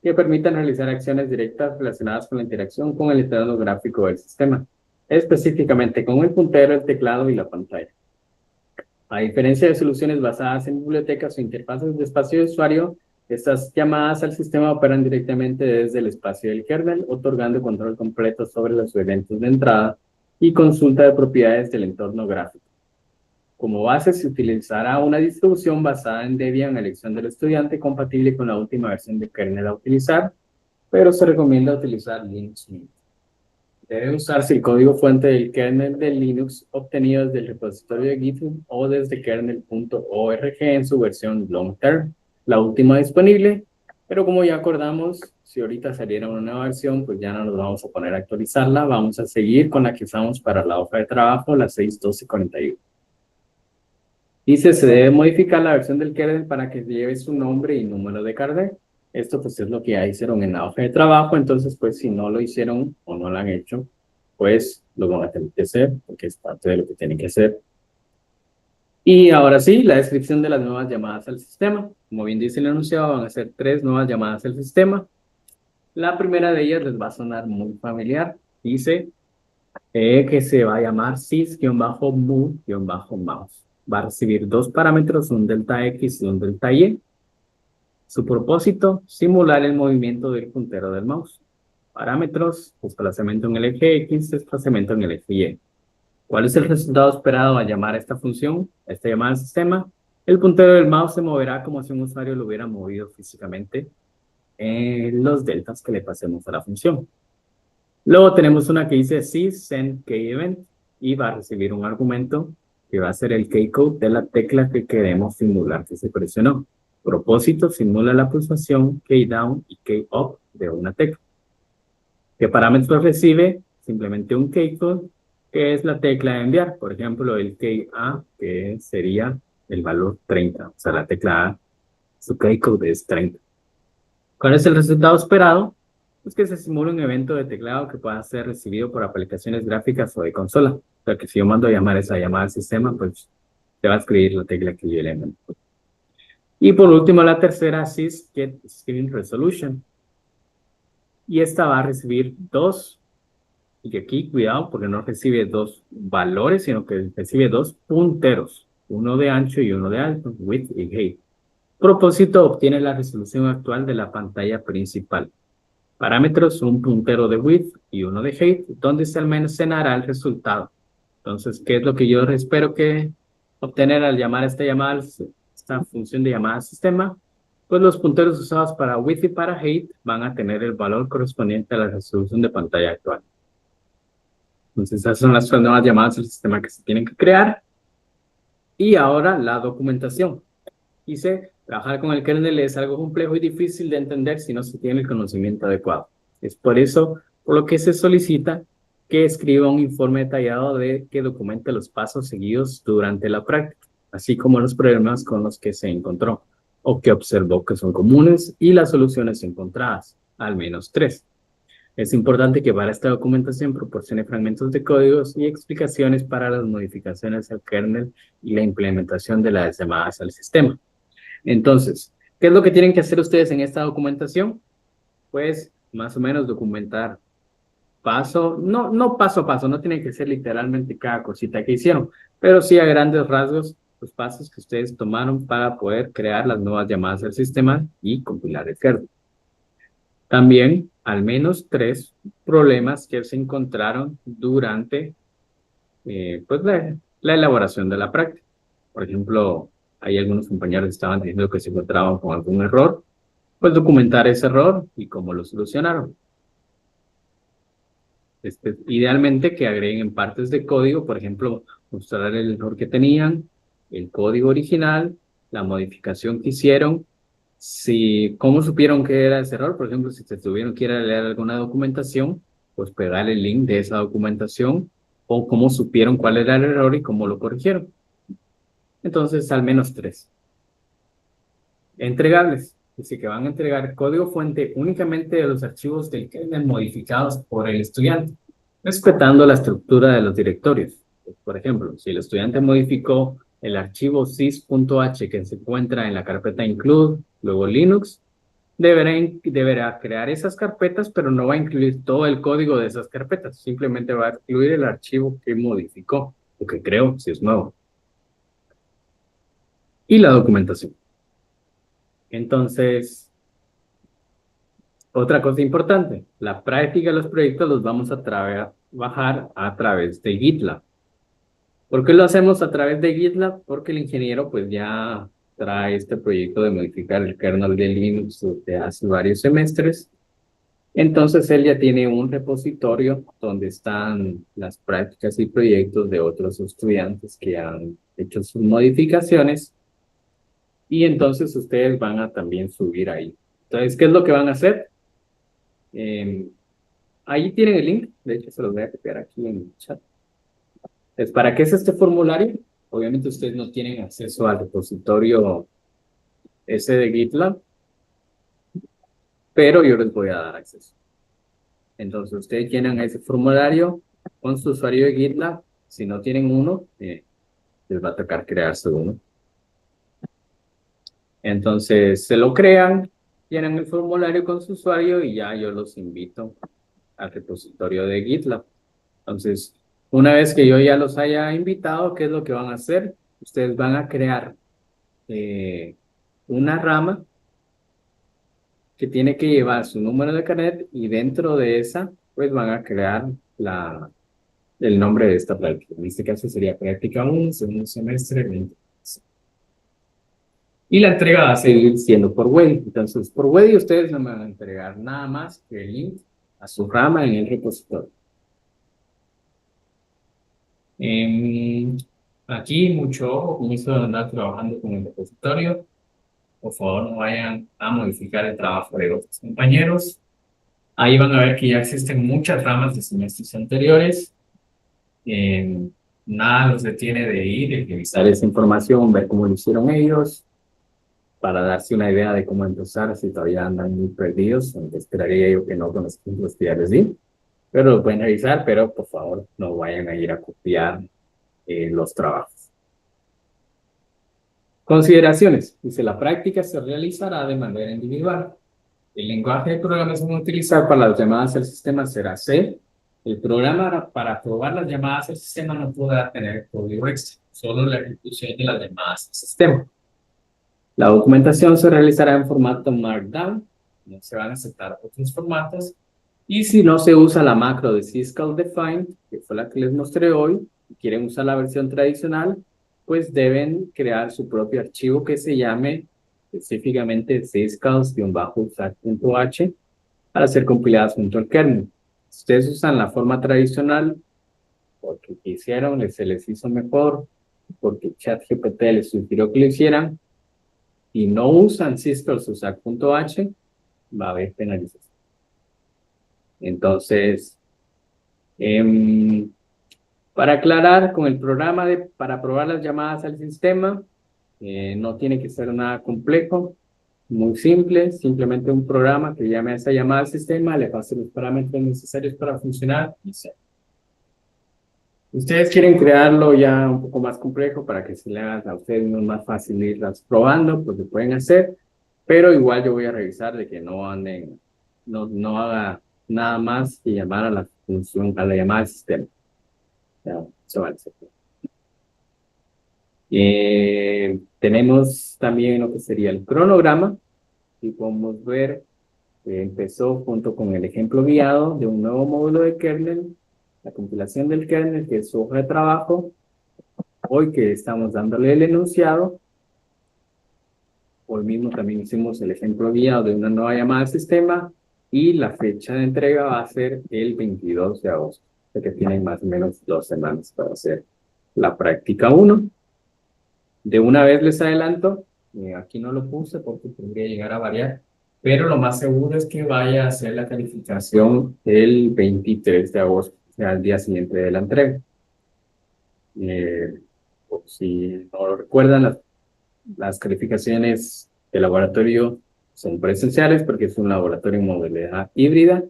que permitan realizar acciones directas relacionadas con la interacción con el entorno gráfico del sistema, específicamente con el puntero, el teclado y la pantalla. A diferencia de soluciones basadas en bibliotecas o interfaces de espacio de usuario, estas llamadas al sistema operan directamente desde el espacio del kernel, otorgando control completo sobre los eventos de entrada y consulta de propiedades del entorno gráfico. Como base se utilizará una distribución basada en Debian a elección del estudiante compatible con la última versión de kernel a utilizar, pero se recomienda utilizar Linux Mint. Debe usarse el código fuente del kernel de Linux obtenido desde el repositorio de GitHub o desde kernel.org en su versión long term, la última disponible, pero como ya acordamos, si ahorita saliera una nueva versión, pues ya no nos vamos a poner a actualizarla, vamos a seguir con la que usamos para la hoja de trabajo, la 6.12.41. Dice, se debe modificar la versión del kernel para que lleve su nombre y número de kernel. Esto pues es lo que ya hicieron en la hoja de trabajo, entonces pues si no lo hicieron o no lo han hecho, pues lo van a tener que hacer, porque es parte de lo que tienen que hacer. Y ahora sí, la descripción de las nuevas llamadas al sistema. Como bien dice el enunciado, van a ser 3 nuevas llamadas al sistema. La primera de ellas les va a sonar muy familiar. Dice que se va a llamar sys-move-mouse. Va a recibir 2 parámetros, un delta X y un delta Y. Su propósito, simular el movimiento del puntero del mouse. Parámetros, desplazamiento en el eje X, desplazamiento en el eje Y. ¿Cuál es el resultado esperado al llamar a esta función, a esta llamada al sistema? El puntero del mouse se moverá como si un usuario lo hubiera movido físicamente en los deltas que le pasemos a la función. Luego tenemos una que dice sys-send-keyEvent y va a recibir un argumento que va a ser el keycode de la tecla que queremos simular que se presionó. Propósito, simula la pulsación keydown y keyup de una tecla. ¿Qué parámetros recibe? Simplemente un keycode, que es la tecla de enviar. Por ejemplo, el key A, que sería el valor 30. O sea, la tecla A, su keycode es 30. ¿Cuál es el resultado esperado? Pues que se simula un evento de teclado que pueda ser recibido por aplicaciones gráficas o de consola. O sea, que si yo mando a llamar esa llamada al sistema, pues te va a escribir la tecla que yo le mando. Y por último, la tercera, sys-get-screen-resolution. Y esta va a recibir 2. Y aquí, cuidado, porque no recibe 2 valores, sino que recibe 2 punteros, uno de ancho y uno de alto, width y height. Propósito, obtiene la resolución actual de la pantalla principal. Parámetros, un puntero de width y uno de height, donde se almacenará el resultado. Entonces, ¿qué es lo que yo espero que obtener al llamar esta función de llamada al sistema? Pues los punteros usados para width y para height van a tener el valor correspondiente a la resolución de pantalla actual. Entonces, esas son las nuevas llamadas al sistema que se tienen que crear. Y ahora la documentación. Dice, trabajar con el kernel es algo complejo y difícil de entender si no se tiene el conocimiento adecuado. Es por eso por lo que se solicita que escriba un informe detallado que documente los pasos seguidos durante la práctica, así como los problemas con los que se encontró o que observó que son comunes y las soluciones encontradas, al menos 3. Es importante que para esta documentación proporcione fragmentos de códigos y explicaciones para las modificaciones al kernel y la implementación de las llamadas al sistema. Entonces, ¿qué es lo que tienen que hacer ustedes en esta documentación? Pues, más o menos documentar no paso a paso, no tiene que ser literalmente cada cosita que hicieron, pero sí a grandes rasgos los pasos que ustedes tomaron para poder crear las nuevas llamadas al sistema y compilar el kernel. También, al menos 3 problemas que se encontraron durante pues la elaboración de la práctica. Por ejemplo, hay algunos compañeros que estaban diciendo que se encontraban con algún error, pues documentar ese error y cómo lo solucionaron. Idealmente que agreguen partes de código, por ejemplo, mostrar el error que tenían, el código original, la modificación que hicieron, cómo supieron que era ese error, por ejemplo, si se tuvieron que ir a leer alguna documentación, pues pegar el link de esa documentación, o cómo supieron cuál era el error y cómo lo corrigieron. Entonces, al menos 3. Entregables. Dice que van a entregar código fuente únicamente de los archivos del kernel modificados por el estudiante, respetando la estructura de los directorios. Por ejemplo, si el estudiante modificó el archivo sys.h que se encuentra en la carpeta include, luego Linux, deberá crear esas carpetas, pero no va a incluir todo el código de esas carpetas. Simplemente va a incluir el archivo que modificó o que creó, si es nuevo. Y la documentación. Entonces, otra cosa importante, la práctica de los proyectos los vamos a trabajar a través de GitLab. ¿Por qué lo hacemos a través de GitLab? Porque el ingeniero pues ya trae este proyecto de modificar el kernel de Linux desde hace varios semestres. Entonces él ya tiene un repositorio donde están las prácticas y proyectos de otros estudiantes que han hecho sus modificaciones. Y entonces ustedes van a también subir ahí. Entonces, ¿qué es lo que van a hacer? Ahí tienen el link, de hecho se los voy a copiar aquí en el chat. Entonces, ¿para qué es este formulario? Obviamente ustedes no tienen acceso al repositorio ese de GitLab. pero yo les voy a dar acceso. Entonces, ustedes llenan ese formulario con su usuario de GitLab. Si no tienen uno, les va a tocar crearse uno. Entonces, se lo crean, llenan el formulario con su usuario y ya yo los invito al repositorio de GitLab. Entonces, una vez que yo ya los haya invitado, ¿qué es lo que van a hacer? Ustedes van a crear una rama que tiene que llevar su número de carnet y dentro de esa, pues van a crear el nombre de esta práctica. En este caso sería práctica 1, segundo semestre 20. Y la entrega va a seguir siendo por Webby. Entonces, por Webby ustedes no me van a entregar nada más que el link a su rama en el repositorio. Aquí mucho ojo con eso de andar trabajando con el repositorio. Por favor, no vayan a modificar el trabajo de otros compañeros. Ahí van a ver que ya existen muchas ramas de semestres anteriores. Nada los detiene de ir y revisar esa información, ver cómo lo hicieron ellos, para darse una idea de cómo empezar si todavía andan muy perdidos, aunque esperaría yo que no con los ejemplos que ya les di. Pero lo pueden revisar, pero por favor no vayan a ir a copiar los trabajos. Consideraciones. Dice, la práctica se realizará de manera individual. El lenguaje de programación a utilizar para las llamadas al sistema será C. El programa para probar las llamadas al sistema no podrá tener código extra, solo la ejecución de las llamadas al sistema. La documentación se realizará en formato Markdown, no se van a aceptar otros formatos. Y si no se usa la macro de Syscall Define, que fue la que les mostré hoy, y quieren usar la versión tradicional, pues deben crear su propio archivo que se llame específicamente syscalls-usar.h para ser compiladas junto al kernel. Si ustedes usan la forma tradicional, porque quisieron, se les hizo mejor, porque ChatGPT les sugirió que lo hicieran, y no usan syscalls-usar.h, va a haber penalización. Entonces, para aclarar, con el programa para probar las llamadas al sistema, no tiene que ser nada complejo, muy simple, simplemente un programa que llame a esa llamada al sistema, le pase los parámetros necesarios para funcionar y se. Ustedes quieren crearlo ya un poco más complejo para que se le haga a ustedes más fácil irlas probando, pues lo pueden hacer, pero igual yo voy a revisar de que no anden, no haga nada más que llamar a la función, a la llamada al sistema. Ya, eso va a ser. Tenemos también lo que sería el cronograma, y podemos ver que empezó junto con el ejemplo guiado de un nuevo módulo de kernel, la compilación del kernel, que es su hoja de trabajo. Hoy que estamos dándole el enunciado, hoy mismo también hicimos el ejemplo guiado de una nueva llamada al sistema, y la fecha de entrega va a ser el 22 de agosto, o sea que tienen más o menos 2 semanas para hacer la práctica 1. De una vez les adelanto, aquí no lo puse porque podría llegar a variar, pero lo más seguro es que vaya a hacer la calificación el 23 de agosto, o sea, al día siguiente de la entrega. Por si no lo recuerdan, las calificaciones de laboratorio son presenciales porque es un laboratorio en modalidad híbrida.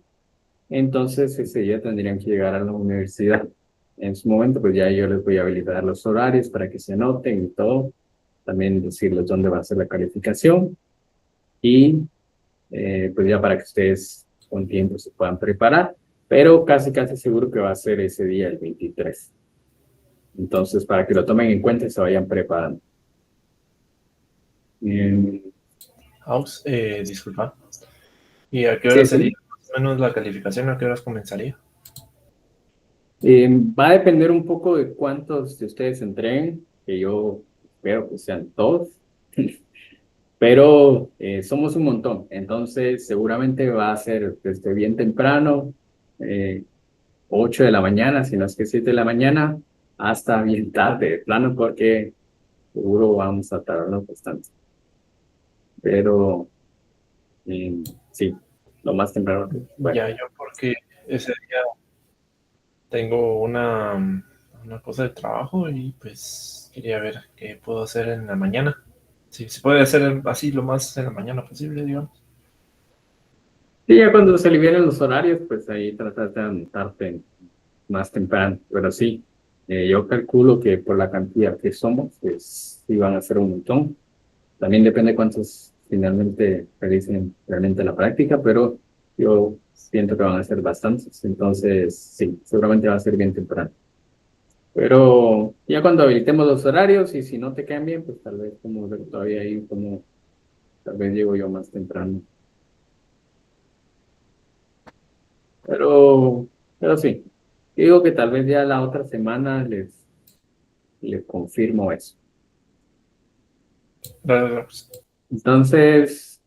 Entonces, ese día tendrían que llegar a la universidad. En su momento, pues ya yo les voy a habilitar los horarios para que se anoten y todo. También decirles dónde va a ser la calificación. Y pues ya para que ustedes con tiempo se puedan preparar. Pero casi seguro que va a ser ese día, el 23. Entonces, para que lo tomen en cuenta y se vayan preparando. Disculpa. ¿Y a qué hora sería más o menos la calificación? ¿A qué horas comenzaría? Va a depender un poco de cuántos de ustedes entreguen, que yo espero que sean todos, pero somos un montón, entonces seguramente va a ser desde bien temprano, 8 de la mañana, si no es que 7 de la mañana, hasta bien tarde, de plano, porque seguro vamos a tardarnos bastante. Pero sí, lo más temprano. Bueno. Ya, yo porque ese día tengo una cosa de trabajo y pues quería ver qué puedo hacer en la mañana. Si se puede hacer así lo más en la mañana posible, digamos. Y ya cuando se liberen los horarios, pues ahí tratar de anotarte más temprano. Pero sí, yo calculo que por la cantidad que somos, pues sí van a ser un montón. También depende cuántos finalmente realicen realmente la práctica, pero yo siento que van a ser bastantes. Entonces, sí, seguramente va a ser bien temprano. Pero ya cuando habilitemos los horarios y si no te quedan bien, pues tal vez como ver todavía ahí como tal vez llego yo más temprano. Pero sí, digo que tal vez ya la otra semana les confirmo eso. Gracias. Entonces,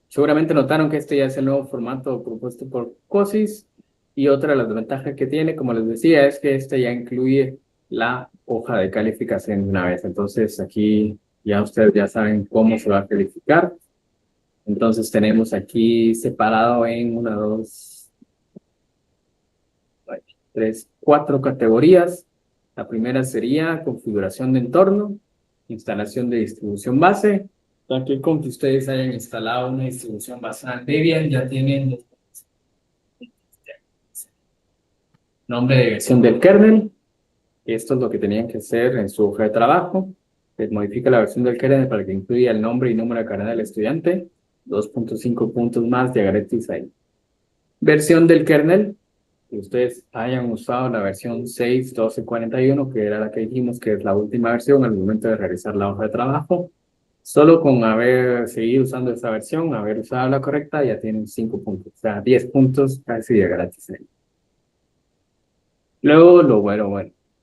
seguramente notaron que este ya es el nuevo formato propuesto por COSIS y otra de las ventajas que tiene, como les decía, es que este ya incluye la hoja de calificación de una vez. Entonces, aquí ya ustedes ya saben cómo se va a calificar. Entonces, tenemos aquí separado en una, dos, tres, cuatro categorías. La primera sería configuración de entorno, instalación de distribución base. Aquí con que ustedes hayan instalado una distribución basada en Debian, ya tienen nombre de versión del kernel. Esto es lo que tenían que hacer en su hoja de trabajo. Les modifica la versión del kernel para que incluya el nombre y número de carnet del estudiante. 2.5 puntos más de Agretis ahí. Versión del kernel, que ustedes hayan usado la versión 6.12.41, que era la que dijimos que es la última versión al momento de realizar la hoja de trabajo. Solo con haber seguido usando esa versión, haber usado la correcta, ya tienen 5 puntos, o sea, 10 puntos casi de gratis. Luego, bueno,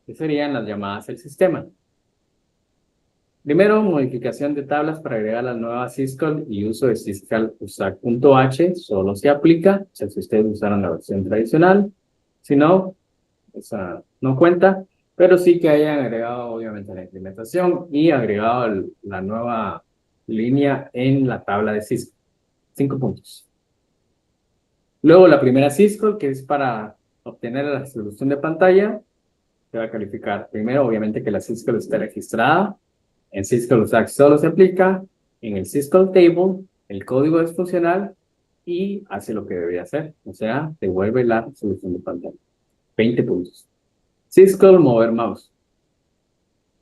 que serían las llamadas al sistema. Primero, modificación de tablas para agregar la nueva syscall y uso de syscall usac.h solo se aplica, o sea, si ustedes usaron la versión tradicional. Si no, esa no cuenta, pero sí que hayan agregado obviamente la implementación y agregado la nueva línea en la tabla de syscall. 5 puntos. Luego la primera syscall, que es para obtener la resolución de pantalla, se va a calificar primero, obviamente, que la syscall esté registrada. En syscall USAC solo se aplica en el syscall table, el código es funcional y hace lo que debería hacer, o sea, devuelve la resolución de pantalla. 20 puntos. Syscall mover mouse.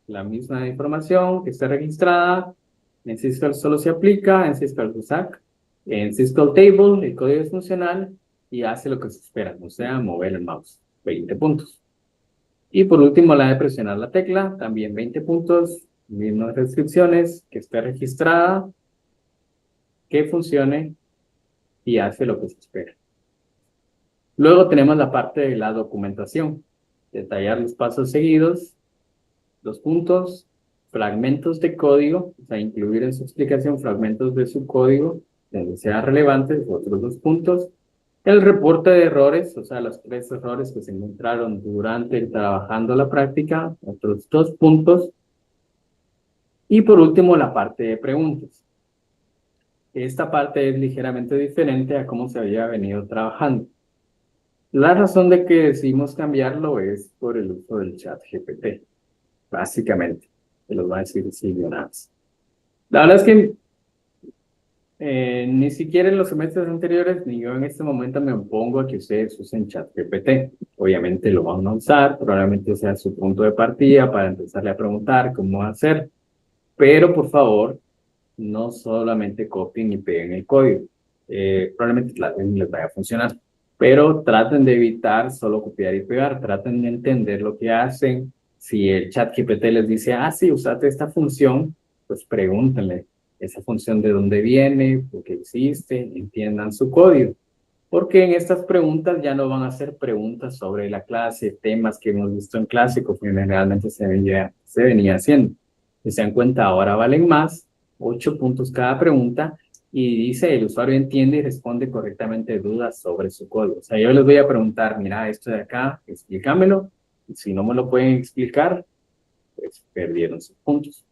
La misma información que esté registrada. En Syscall solo se aplica, en Syscall USAC. En Syscall table, el código es funcional y hace lo que se espera, o sea, mover el mouse. 20 puntos. Y por último, la de presionar la tecla, también 20 puntos, mismas restricciones, que esté registrada, que funcione y hace lo que se espera. Luego tenemos la parte de la documentación, detallar los pasos seguidos, los puntos, fragmentos de código, o sea, incluir en su explicación fragmentos de su código, donde sean relevantes, otros 2 puntos, el reporte de errores, o sea, los 3 errores que se encontraron durante trabajando la práctica, otros 2 puntos, y por último, la parte de preguntas. Esta parte es ligeramente diferente a cómo se había venido trabajando. La razón de que decidimos cambiarlo es por el uso del chat GPT, básicamente. Se los voy a decir así de una vez. La verdad es que ni siquiera en los semestres anteriores, ni yo en este momento me opongo a que ustedes usen ChatGPT. Obviamente lo van a usar, probablemente sea su punto de partida para empezarle a preguntar cómo hacer, pero por favor, no solamente copien y peguen el código. Probablemente les vaya a funcionar, pero traten de evitar solo copiar y pegar, traten de entender lo que hacen. Si el ChatGPT les dice, sí, usate esta función, pues pregúntenle esa función de dónde viene, por qué existe, entiendan su código. Porque en estas preguntas ya no van a ser preguntas sobre la clase, temas que hemos visto en clase, que generalmente se venía haciendo. Si se dan cuenta, ahora valen más, 8 puntos cada pregunta, y dice el usuario entiende y responde correctamente dudas sobre su código. O sea, yo les voy a preguntar, mira, esto de acá, explícamelo, y si no me lo pueden explicar, pues perdieron sus puntos.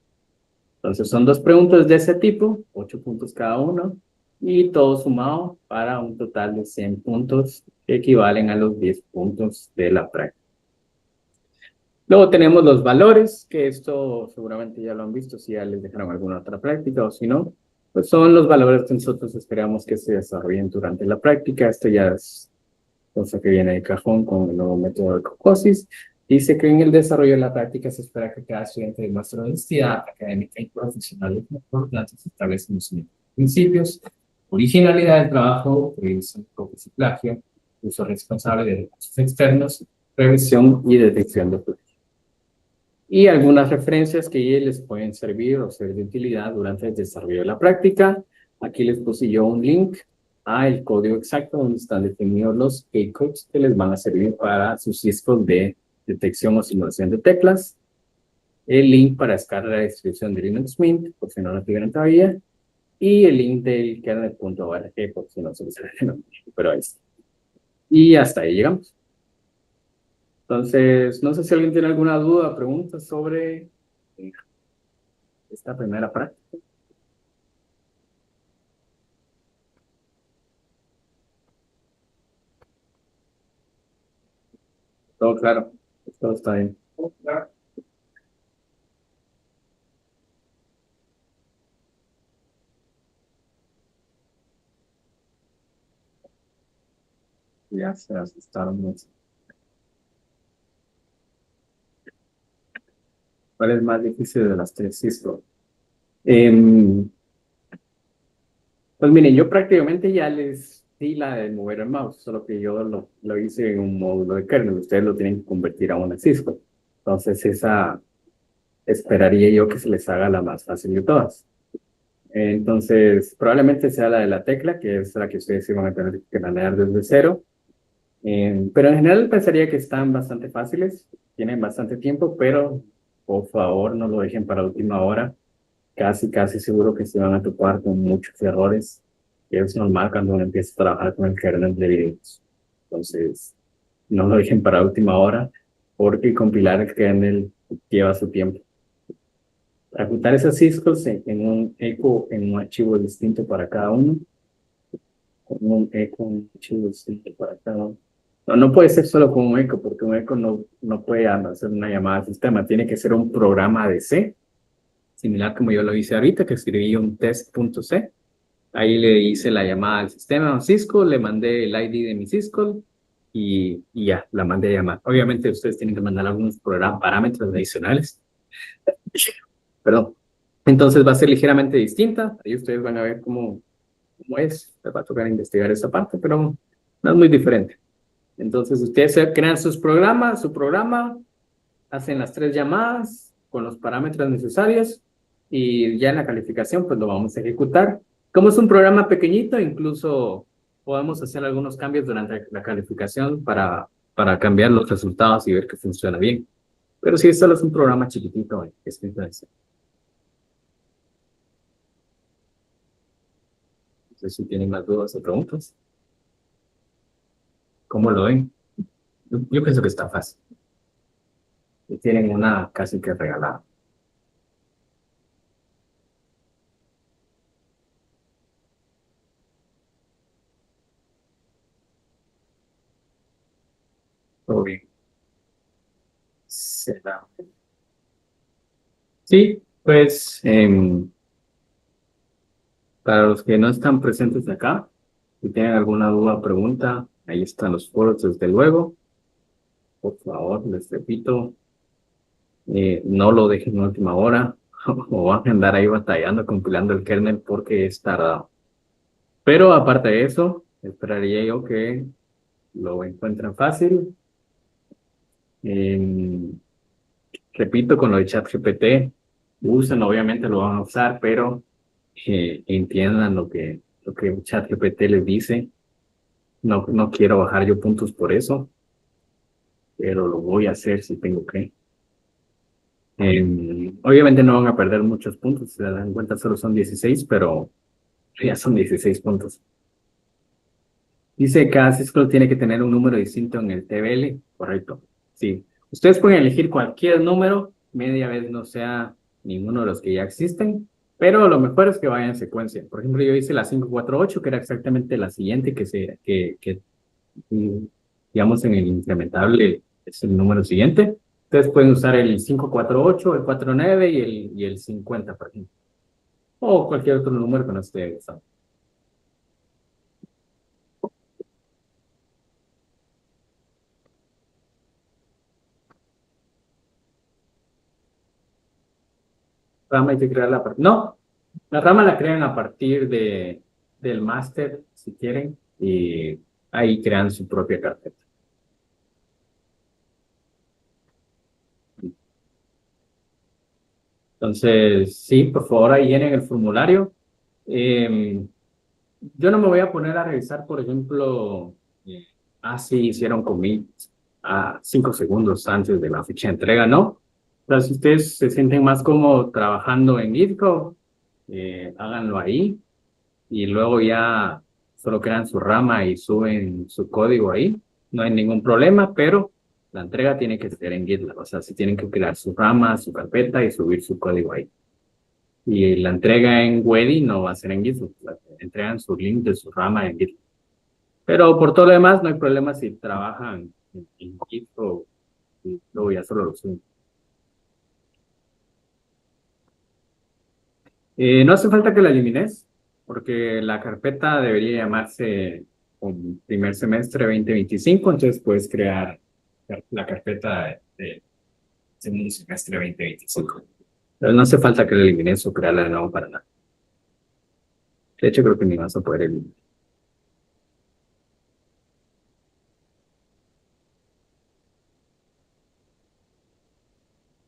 Entonces son 2 preguntas de ese tipo, 8 puntos cada uno, y todo sumado para un total de 100 puntos que equivalen a los 10 puntos de la práctica. Luego tenemos los valores, que esto seguramente ya lo han visto si ya les dejaron alguna otra práctica o si no. Pues son los valores que nosotros esperamos que se desarrollen durante la práctica. Esto ya es cosa que viene de cajón con el nuevo método de COCOSIS. Dice que en el desarrollo de la práctica se espera que cada estudiante demuestre honestidad académica y profesional. Por tanto, se establecen los principios: originalidad del trabajo, prevención de copias y plagio, uso responsable de recursos externos, revisión y detección de plagio. Y algunas referencias que les pueden servir o ser de utilidad durante el desarrollo de la práctica. Aquí les puse yo un link al código exacto donde están definidos los K-codes que les van a servir para sus discos de detección o simulación de teclas. El link para descargar la distribución de Linux Mint, por si no lo tuvieron todavía. Y el link del kernel.org, por si no se les no, pero ahí está. Y hasta ahí llegamos. Entonces, no sé si alguien tiene alguna duda o pregunta sobre esta primera práctica. Todo claro, todo está bien. Ya se asustaron mucho. ¿Cuál es más difícil de las tres? Cisco. Pues miren, yo prácticamente ya les di la de mover el mouse, solo que yo lo hice en un módulo de kernel. Ustedes lo tienen que convertir a una Cisco. Entonces esa esperaría yo que se les haga la más fácil de todas. Entonces probablemente sea la de la tecla, que es la que ustedes iban a tener que planear desde cero. Pero en general pensaría que están bastante fáciles, tienen bastante tiempo, pero por favor no lo dejen para última hora. Casi seguro que se van a topar con muchos errores, que es normal cuando uno empieza a trabajar con el kernel de Linux. Entonces, no lo dejen para última hora, porque compilar el kernel lleva su tiempo. Ejecutar esas syscalls en un eco, en un archivo distinto para cada uno, con un eco, un archivo distinto para cada uno. No puede ser solo con un eco, porque un eco no puede hacer una llamada al sistema. Tiene que ser un programa de C, similar como yo lo hice ahorita, que escribí un test.c. Ahí le hice la llamada al sistema a Cisco, le mandé el ID de mi Cisco y ya, la mandé a llamar. Obviamente ustedes tienen que mandar algunos parámetros adicionales. Perdón. Entonces va a ser ligeramente distinta. Ahí ustedes van a ver cómo es. Les va a tocar investigar esa parte, pero no es muy diferente. Entonces ustedes crean sus programas, su programa, hacen las 3 llamadas con los parámetros necesarios y ya en la calificación pues lo vamos a ejecutar. Como es un programa pequeñito, incluso podemos hacer algunos cambios durante la calificación para cambiar los resultados y ver que funciona bien. Pero si solo es un programa chiquitito, escrito en C. No sé si tienen más dudas o preguntas. ¿Cómo lo ven? Yo pienso que está fácil. Y tienen una casi que regalada. Todo bien. Será. Sí, pues para los que no están presentes acá, si tienen alguna duda o pregunta, ahí están los foros desde luego. Por favor, les repito, no lo dejen en última hora o van a andar ahí batallando, compilando el kernel porque es tardado. Pero aparte de eso, esperaría yo que lo encuentren fácil. Repito, con lo de ChatGPT, usen, obviamente lo van a usar, pero entiendan lo que ChatGPT les dice. No quiero bajar yo puntos por eso, pero lo voy a hacer si tengo que. Obviamente no van a perder muchos puntos, si se dan cuenta solo son 16, pero ya son 16 puntos. Dice que cada ciclo tiene que tener un número distinto en el TBL, correcto. Sí, ustedes pueden elegir cualquier número, media vez no sea ninguno de los que ya existen, pero lo mejor es que vaya en secuencia. Por ejemplo, yo hice la 548, que era exactamente la siguiente digamos, en el incrementable es el número siguiente. Ustedes pueden usar el 548, el 49 y el 50, por ejemplo. o cualquier otro número que no esté usando. Rama hay que crearla no, la rama la crean a partir del máster, si quieren, y ahí crean su propia carpeta. Entonces, sí, por favor, ahí llenen el formulario. Yo no me voy a poner a revisar, por ejemplo, si hicieron commit a 5 segundos antes de la fecha de entrega, ¿no? Pero si ustedes se sienten más como trabajando en GitHub, háganlo ahí y luego ya solo crean su rama y suben su código ahí. No hay ningún problema, pero la entrega tiene que ser en GitLab. O sea, si tienen que crear su rama, su carpeta y subir su código ahí. Y la entrega en Wedi no va a ser en GitHub. Entregan su link de su rama en GitHub. Pero por todo lo demás, no hay problema si trabajan en GitHub y luego ya solo lo suben. No hace falta que la elimines, porque la carpeta debería llamarse un primer semestre 2025, entonces puedes crear la carpeta de segundo semestre 2025. Pero no hace falta que la elimines o crearla de nuevo para nada. De hecho, creo que ni vas a poder eliminar.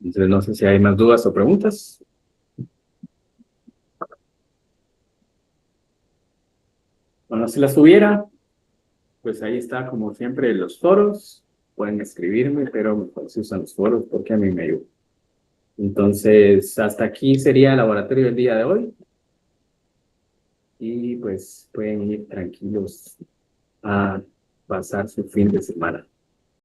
Entonces, no sé si hay más dudas o preguntas. Bueno, si las hubiera, pues ahí está, como siempre, los foros. Pueden escribirme, pero mejor si usan los foros porque a mí me ayuda. Entonces, hasta aquí sería el laboratorio del día de hoy. Y pues pueden ir tranquilos a pasar su fin de semana.